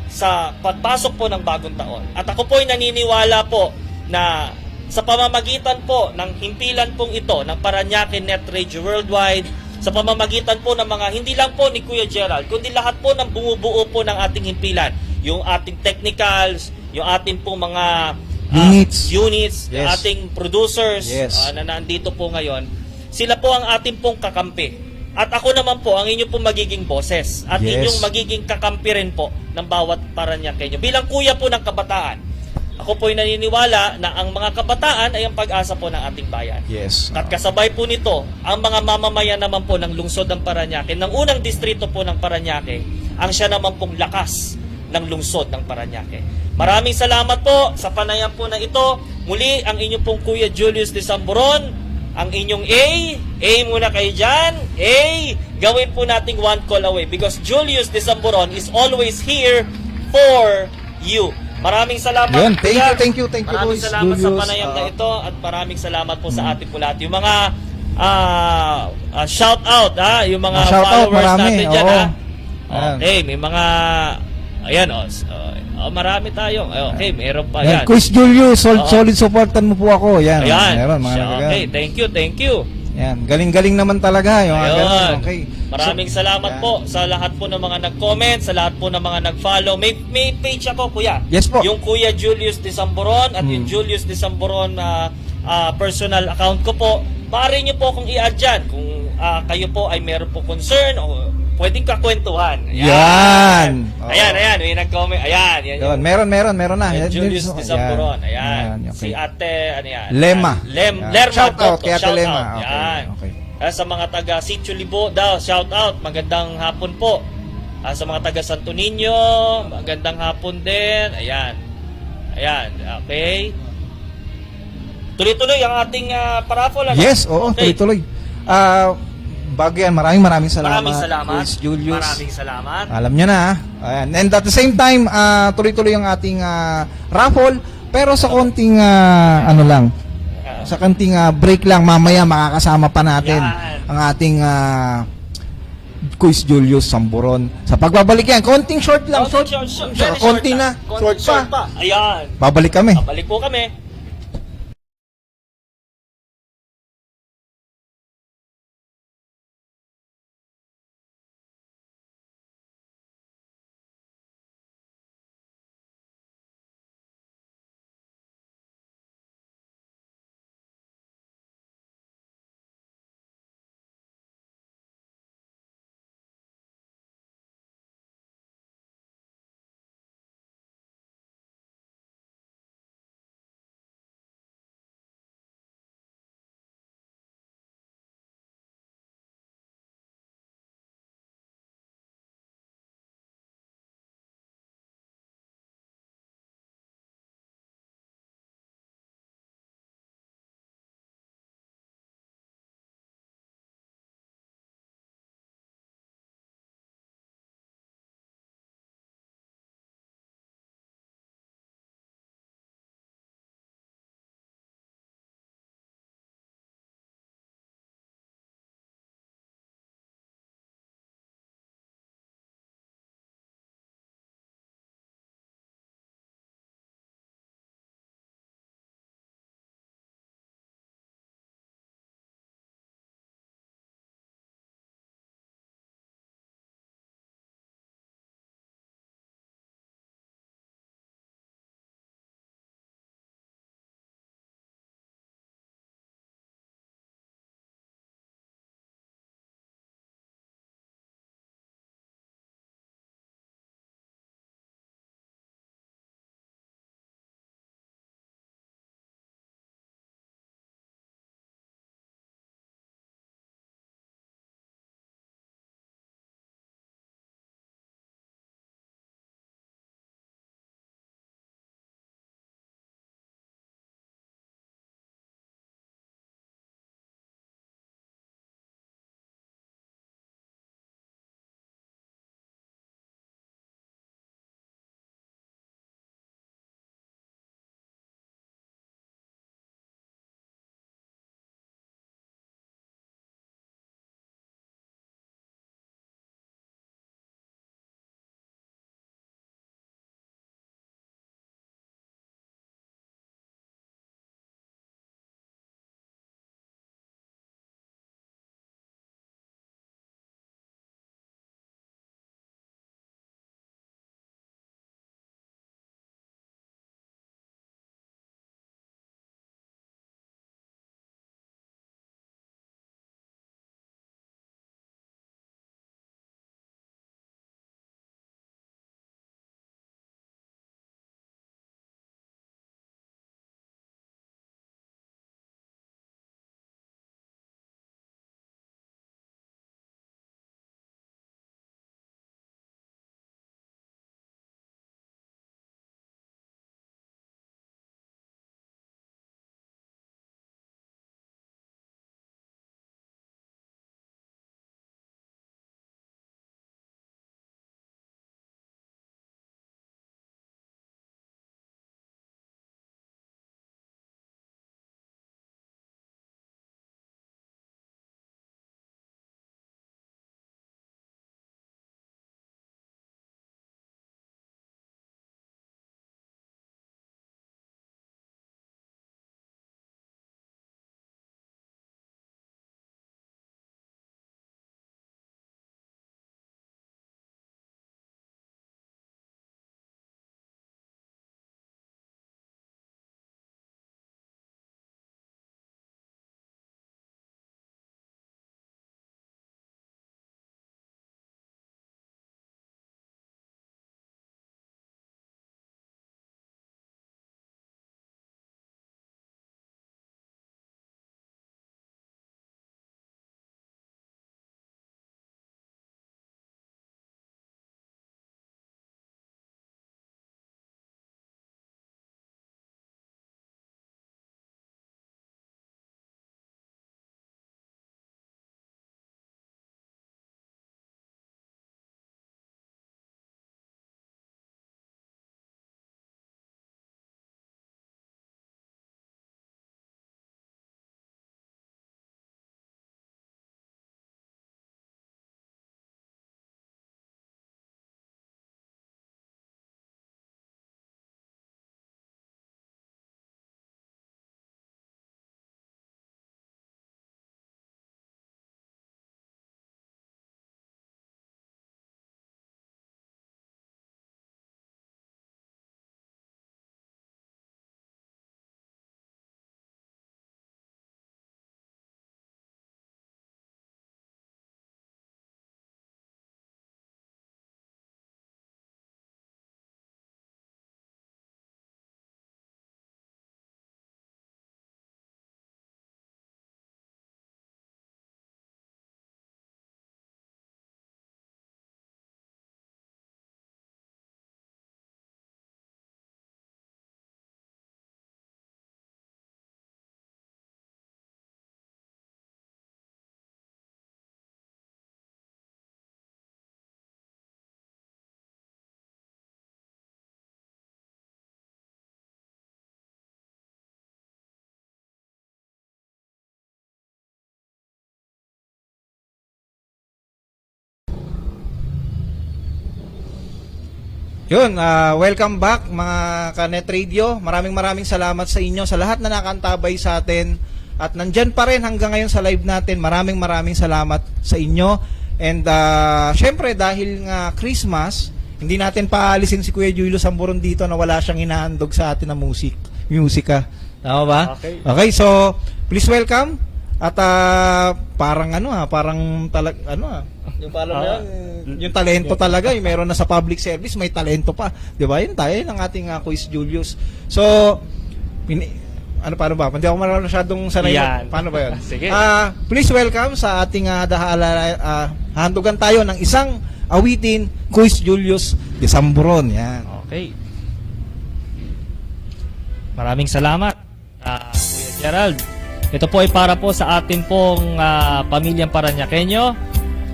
sa pagpasok po ng bagong taon. At ako po ay naniniwala po na sa pamamagitan po ng himpilan pong ito ng Paranaque Net Radio Worldwide, sa pamamagitan po ng mga, hindi lang po ni Kuya Gerald, kundi lahat po ng bumubuo po ng ating himpilan, yung ating technicals, yung ating po mga units, yung Yes. ating producers Yes. na nandito po ngayon, sila po ang ating pong kakampi. At ako naman po ang inyong pong magiging boses at Yes. inyong magiging kakampi rin po ng bawat Paranyakenyo. Bilang kuya po ng kabataan, ako po ay naniniwala na ang mga kabataan ay ang pag-asa po ng ating bayan. Yes. At kasabay po nito, ang mga mamamayan naman po ng lungsod ng Paranaque, ng unang distrito po ng Paranaque, ang siya naman pong lakas ng lungsod ng Paranaque. Maraming salamat po sa panayam po na ito. Muli, ang inyong pong Kuya Julius de Samburon, ang inyong A muna kayo dyan, gawin po nating one call away because Julius de Samburon is always here for you. Maraming salamat. Yun, Kuya. thank you, Maraming Boys salamat sa Julius. panayam na ito at maraming salamat po sa ating po lahat. Yung mga shout out, yung mga Shout out, followers marami, natin dyan, oo. ha. Ayan. Okay, may mga ayan, marami tayo. Okay, meron pa Yan. yan. Quiz Julius, Oo. solid supportan mo po ako. Yan. Ayan. Meron, mga Siya, nagagawa. okay, thank you. Yan. Galing-galing naman talaga. Yung mga Ayun. ganun. Okay. Maraming salamat yan. po sa lahat po ng mga nag-comment, sa lahat po ng mga nag-follow. May page ako, kuya. Yes po. Yung Kuya Julius de Samburon at yung Julius de Samburon personal account ko po. Maaari nyo po akong i-add dyan kung kayo po ay meron po concern o pwedeng kakwentuhan. Yan. Oo. Ayan, may nag-comment. Ayan, yan Yun. yung Meron na. yan, Yan, Julius yun. de Samburon. Yan, Ayan. okay. Si Ate, ano yan? Lema. Yan. Yan. Lerma. Shout out Toto. kay Ate Shout Lema. out. Okay, Yan. okay. Sa mga taga Sitio Libo daw, shout out. Magandang hapon po. Sa mga taga Santo Niño, magandang hapon din. Ayan. Okay. Tuloy-tuloy ang ating paraffle. Ano? Yes, oo, Okay. tuloy-tuloy. Bago yan, maraming salamat. Maraming salamat. Quiz Julius. Maraming salamat. Alam nyo na. Ayan. And at the same time, tuloy-tuloy ang ating raffle. Pero sa konting, sa konting break lang, mamaya makakasama pa natin Yan. ang ating Quiz Julius Samburon. Sa pagbabalik yan, konting short lang. Short. Very Konti short na. Konting Short pa. Ayan. Babalik kami. Babalik po kami. Yun, welcome back mga ka-Net Radio. Maraming salamat sa inyo, sa lahat na nakantabay sa atin. At nandyan pa rin hanggang ngayon sa live natin. Maraming salamat sa inyo. And syempre dahil nga Christmas, hindi natin paalisin si Kuya Julio Samburon dito na wala siyang inahandog sa atin na musika. Tama ba? Okay, so please welcome. At parang yung parang yung talento talaga, yung meron na sa public service, may talento pa. 'Di ba? Yun tayo ng ating Quiz Julius. So, paano ba? Hindi ako masyadong sanay. Paano ba 'yun? Sige. Please welcome sa ating handugan tayo ng isang awitin, Quiz Julius de Samburon. Yan. Okay. Maraming salamat, Kuya Gerald. Ito po ay para po sa atin pong pamilyang Paranyakenyo,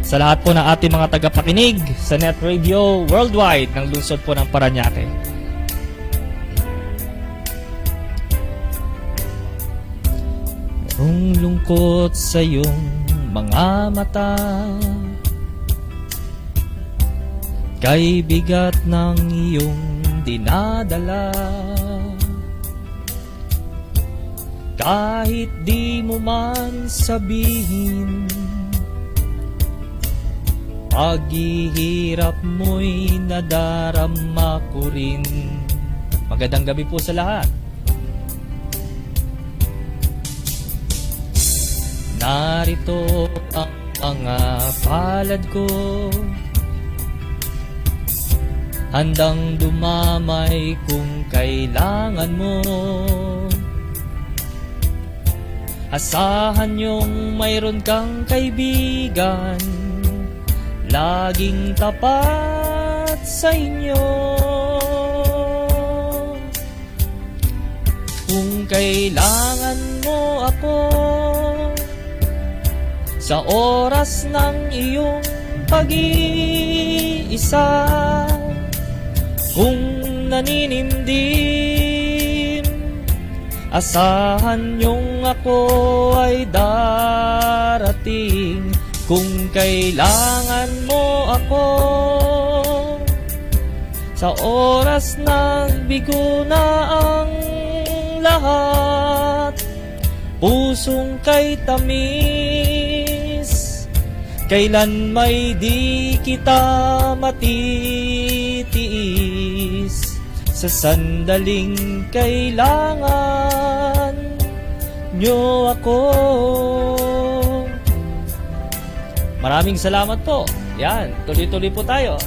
sa lahat po ng ating mga tagapakinig sa Net Radio Worldwide ng lungsod po ng Paranaque. Merong lungkot sa iyong mga mata, kay bigat ng iyong dinadala. Kahit di mo man sabihin, paghihirap mo'y nadarama ko rin. Magandang gabi po sa lahat. Narito ang mga palad ko, handang dumamay kung kailangan mo. Asahan niyong mayroon kang kaibigan, laging tapat sa inyo. Kung kailangan mo ako sa oras ng iyong pag-iisa, kung naninimdim, asahan niyong ako ay darating. Kung kailangan mo ako sa oras ng bigo na ang lahat, pusong kay tamis, kailan may di kita matitiis. Sa sandaling kailangan nyo ako. Maraming salamat po. Yan, tuloy-tuloy po tayo.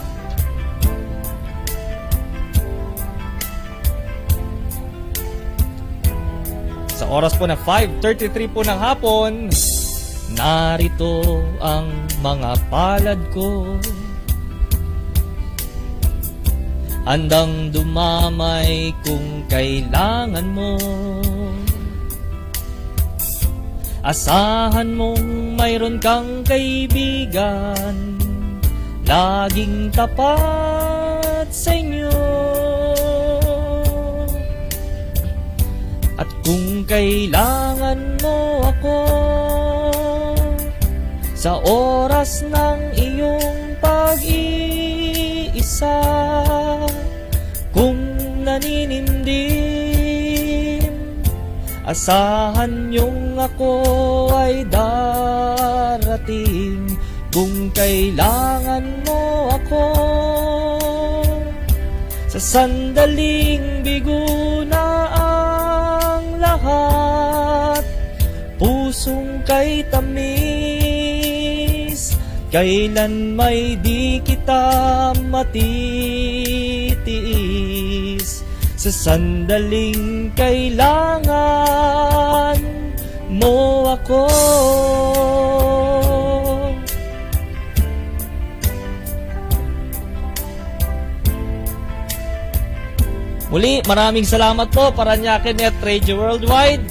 Sa oras po na 5:33 po ng hapon, narito ang mga palad ko, handang dumamay kung kailangan mo. Asahan mong mayroon kang kaibigan, laging tapat sa inyo. At kung kailangan mo ako sa oras ng iyong pag-iisa, kung naninindim, asahan niyong ako ay darating. Kung kailangan mo ako sa sandaling bigo na ang lahat, pusong kay tamis, kailan may di kita matitiis. Sa sandaling kailangan mo ako. Muli, maraming salamat po, Paranaque Net Radio Worldwide.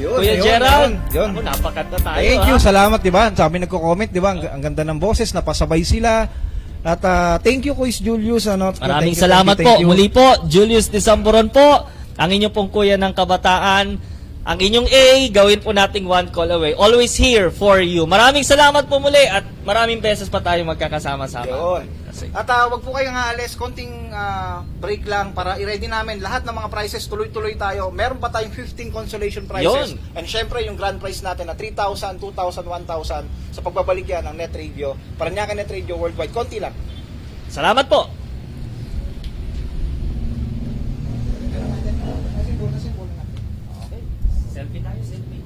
Kuya Gerald, Yun. ako, napakanta tayo. Thank you, salamat, di ba? Sabi nagko-comment, di ba? Ang ganda ng boses, napasabay sila. At thank you, Kuya Julius. Maraming Thank you, salamat thank po. you. Muli po, Julius de Samburon po, ang inyo pong kuya ng kabataan. ang inyong A, gawin po nating one call away. Always here for you. Maraming salamat po muli at maraming beses pa tayo magkakasama-sama. Yun. Kasi- At wag po kayong aalis, konting break lang para i-ready namin lahat ng mga prizes, tuloy-tuloy tayo. Meron pa tayong 15 consolation prizes. Yun. And syempre yung grand prize natin na 3,000, 2,000, 1,000 sa pagbabalik yan ng Net Radio. Paranaque Net Radio Worldwide. Konti lang. Salamat po. Selfie tayo, selfie.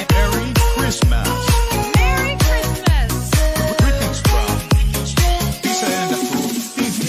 Merry Christmas. Merry Christmas! Greetings from Pisa and Ako TV.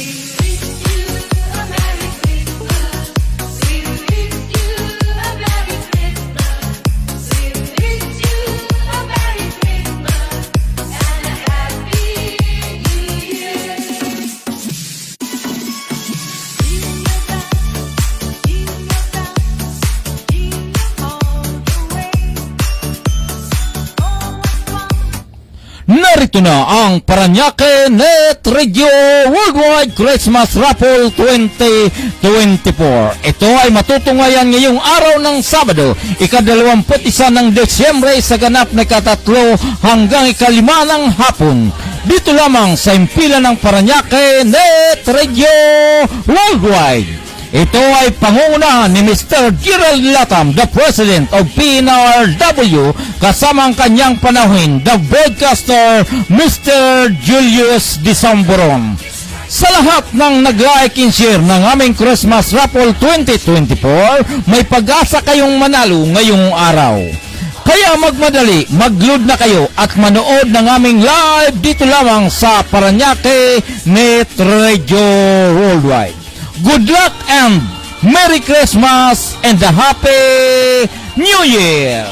Narito na ang Paranaque Net Radio Worldwide Christmas Raffle 2024. Ito ay matutungayan ngayong araw ng Sabado, ika-21 ng Desyembre sa ganap na ika-3 hanggang ika-5 ng hapon. Dito lamang sa impilan ng Paranaque Net Radio Worldwide. Ito ay pangungunahan ni Mr. Gerald Latam, the President of PNRW, kasama ang kanyang panauhin, the broadcaster, Mr. Julius Disamboron. Sa lahat ng nag-like and share ng aming Christmas Raffle 2024, may pag-asa kayong manalo ngayong araw. Kaya magmadali, mag-load na kayo at manood ng aming live dito lamang sa Paranaque Net Radio Worldwide. Good luck and Merry Christmas and a Happy New Year!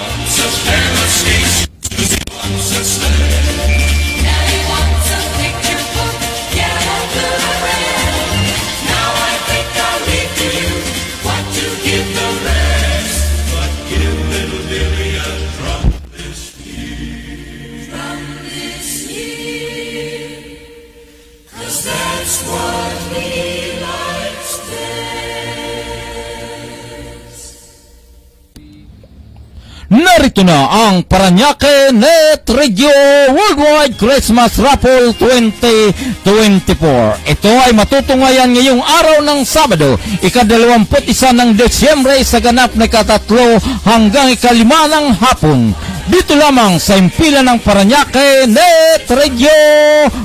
Narito na ang Paranaque Net Radio Worldwide Christmas Raffle 2024. Ito ay matutungayan ngayong araw ng Sabado, ika-21 ng Desyembre sa ganap na ika-3 hanggang ika-5 ng hapon. Dito lamang sa impilan ng Paranaque Net Radio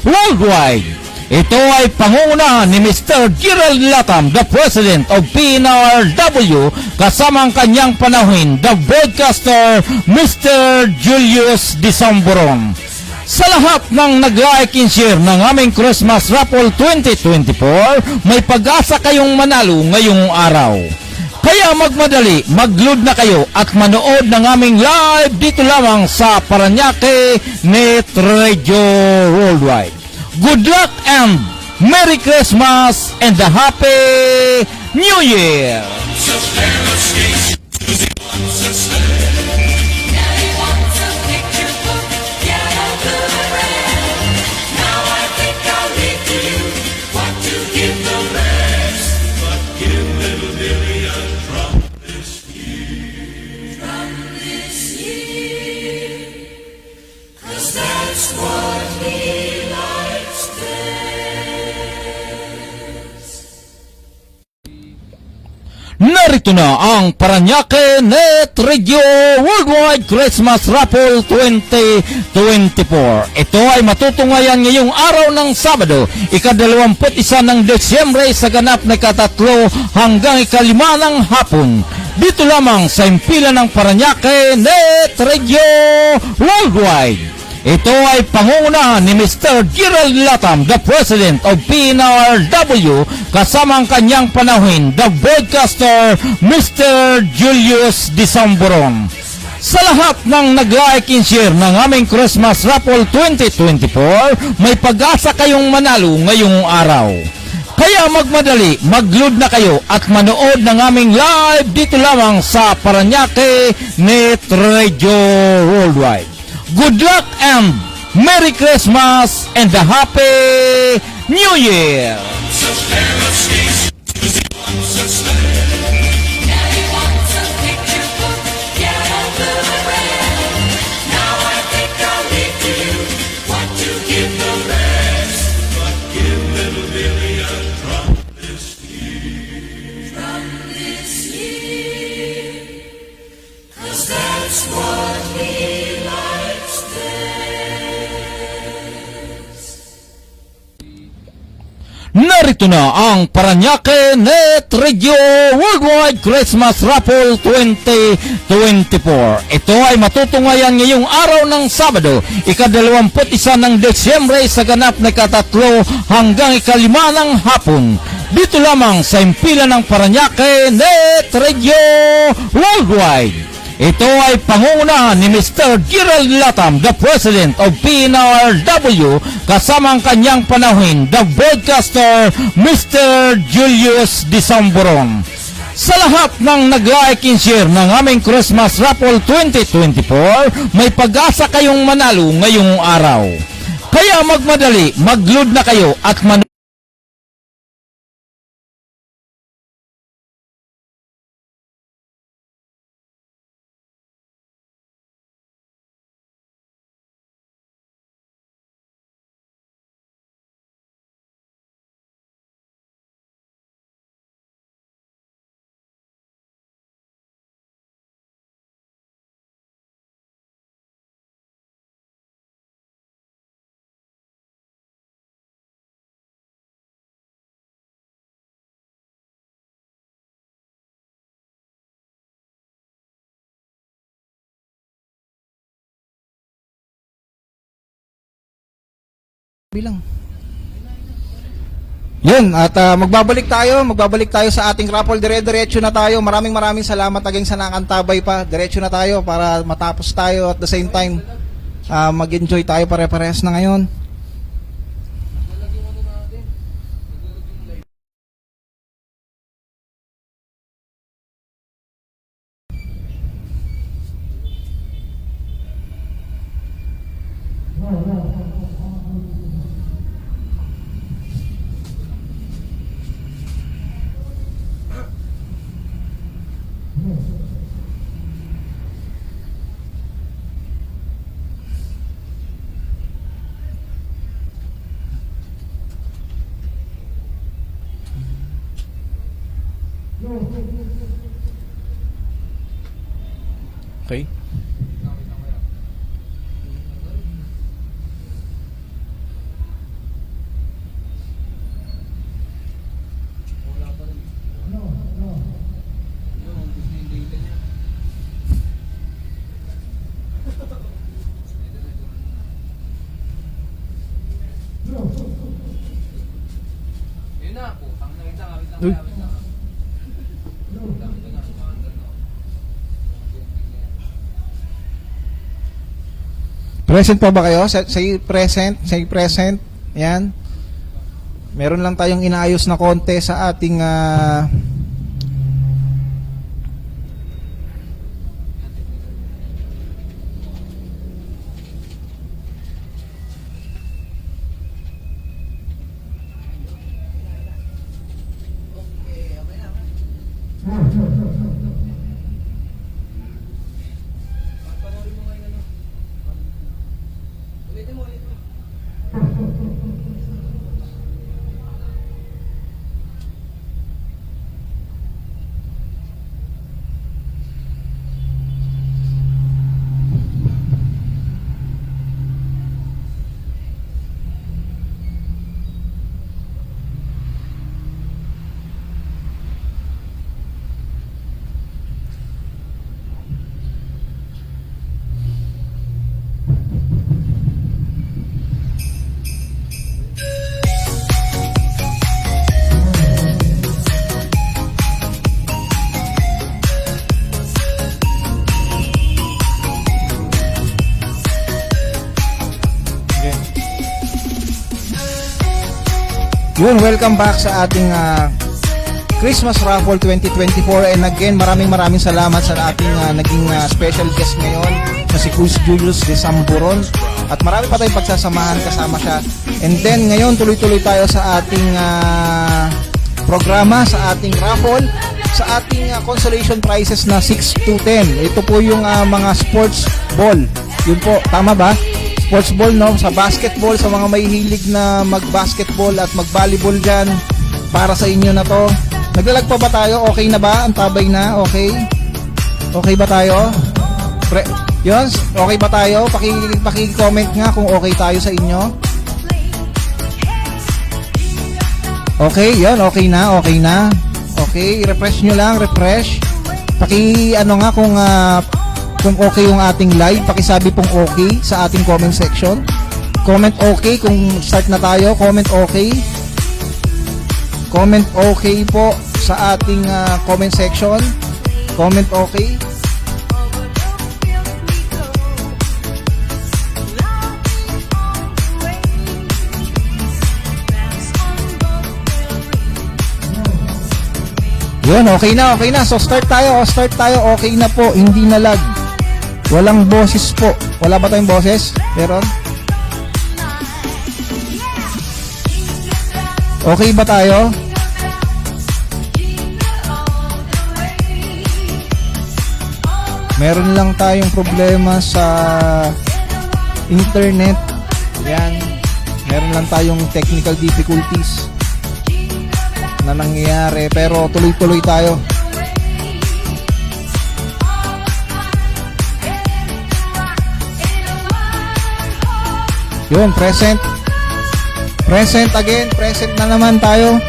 Worldwide. Ito ay pangungunahan ni Mr. Gerald Latam, the President of PNRW, kasama ang kanyang panauhin, the broadcaster, Mr. Julius Disamboron. Sa lahat ng nag-like and share ng aming Christmas Raffle 2024, may pag-asa kayong manalo ngayong araw. Kaya magmadali, mag-load na kayo at manood ng aming live dito lamang sa Paranaque Net Radio Worldwide. Good luck and Merry Christmas and a Happy New Year! Narito na ang Paranaque Net Radio Worldwide Christmas Raffle 2024. Ito ay matutungayan ngayong araw ng Sabado, ika-21 ng Desyembre sa ganap na ika-3 hanggang ika-5 ng hapon. Dito lamang sa impilan ng Paranaque Net Radio Worldwide. Ito ay pangungunahan ni Mr. Gerald Latam, the President of PNRW, kasama ang kanyang panauhin, the broadcaster, Mr. Julius Disamboron. Sa lahat ng nag-like and share ng aming Christmas Raffle 2024, may pag-asa kayong manalo ngayong araw. Kaya magmadali, mag-load na kayo at manood ng aming live dito lamang sa Paranaque Net Radio Worldwide. Good luck and Merry Christmas and a Happy New Year! Narito na ang Paranaque Net Radio Worldwide Christmas Raffle 2024. Ito ay matutungayan ngayong araw ng Sabado, ika-21 ng Desyembre sa ganap na ika-3 hanggang ika-5 ng hapon. Dito lamang sa impilan ng Paranaque Net Radio Worldwide. Ito ay pangungunahan ni Mr. Gerald Latam, the President of PNRW, kasama ang kanyang panauhin, the broadcaster, Mr. Julius Disamboron. Sa lahat ng nag-like and share ng aming Christmas Raffle 2024, may pag-asa kayong manalo ngayong araw. Kaya magmadali, mag-load na kayo at bilang. Yun, at magbabalik tayo sa ating raffle. Dire-diretso na tayo. Maraming salamat again sa nakantabay pa. Diretso na tayo para matapos tayo at the same time mag-enjoy tayo pare-parehas na ngayon. Okay. Yun na po, ang nakita Uy. Present pa ba kayo? Say present. Say present. Yan. Meron lang tayong inaayos na konti sa ating Yun, welcome back sa ating Christmas Raffle 2024. And again, maraming salamat sa ating naging special guest ngayon na si Cruz Julius de Samburon. At marami pa tayong pagsasamahan, kasama siya. And then ngayon, tuloy-tuloy tayo sa ating programa, sa ating raffle, sa ating consolation prizes na 6 to 10. Ito po yung mga sports ball. Yun po, tama ba? Sports ball, no? Sa basketball, sa mga mahihilig na mag-basketball at mag-volleyball dyan, para sa inyo na to. Naglalag pa ba tayo? Okay na ba? Ang tabay na? Okay? Okay ba tayo? Yun? Okay ba tayo? Paki-comment nga kung okay tayo sa inyo. Okay, yun. Okay na, okay na. Okay, refresh nyo lang, refresh. Paki-ano nga kung okay yung ating live, pakisabi pong okay sa ating comment section. Comment okay kung start na tayo, comment okay. Comment okay po sa ating comment section. Comment okay. Yun, okay na, okay na. So start tayo, okay na po, hindi na lag. Walang boses po. Wala ba tayong boses? Meron? Okay ba tayo? Meron lang tayong problema sa internet. Yan. Meron lang tayong technical difficulties na nangyayari. Pero tuloy-tuloy tayo. Yun, present. Present again. Present na naman tayo.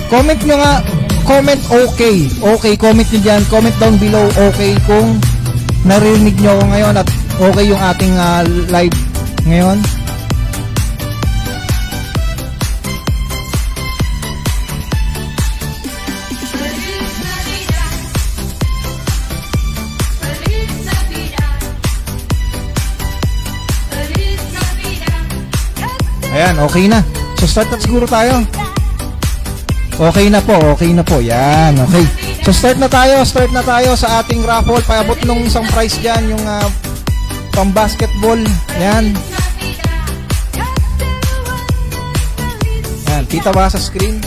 Comment nyo nga. Comment okay. Okay, comment nyo dyan. Comment down below okay kung narinig nyo ako ngayon at okay yung ating live ngayon. Ayan, okay na. So start na siguro tayo. Okay na po. Yan, okay. So start na tayo sa ating raffle. Paabot nung isang prize dyan, yung pang basketball. Yan. Yan, kita ba sa screen?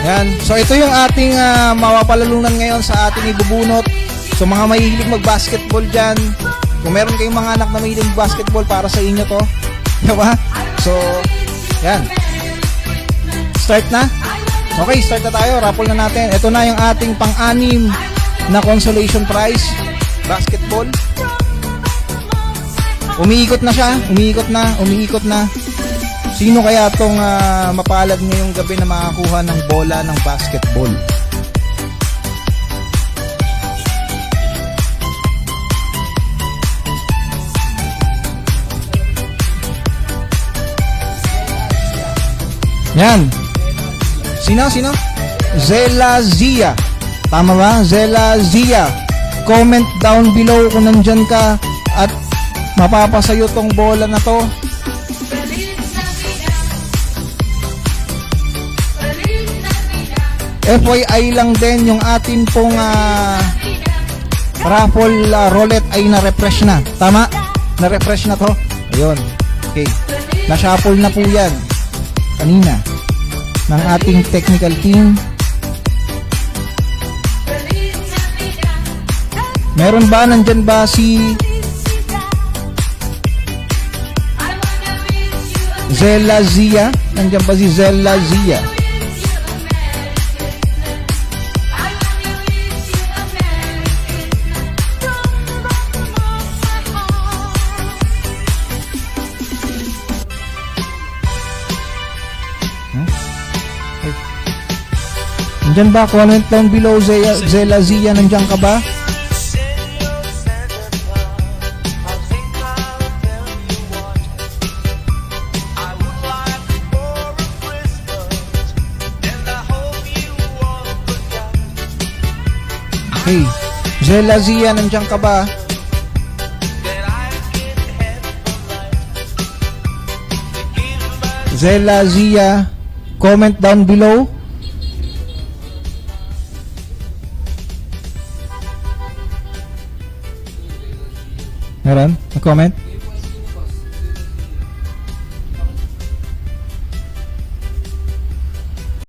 Yan. So ito yung ating mapapalalunan ngayon sa ating ibubunot. So mga mahilig mag-basketball dyan, kung meron kayong mga anak na mahilig mag-basketball, para sa inyo to. Diba? So, yan. Start na? Okay, start na tayo. Raffle na natin. Ito na yung ating pang-anim na consolation prize. Basketball. Umiikot na siya. Umiikot na. Sino kaya itong mapalad ngayong gabi na makakuha ng bola ng basketball? Yan. Sino? Zela Zia. Tama ba? Zella Zia. Comment down below kung nandyan ka at mapapasayo tong bola na to. FYI lang din yung atin pong raffle roulette ay na-refresh na. Tama? Na-refresh na to. Ayun. Okay. Na-shuffle na po yan. Kanina. Ng ating technical team. Meron ba? Nandyan ba si Zella Zia? Nandyan ba si Zella Zia? Nandyan ba? Comment down below, Zella Zia. Nandyan ka ba? Okay. Zella Zia, nandyan ka ba? Zella Zia, comment down below. Meron? Nag-comment?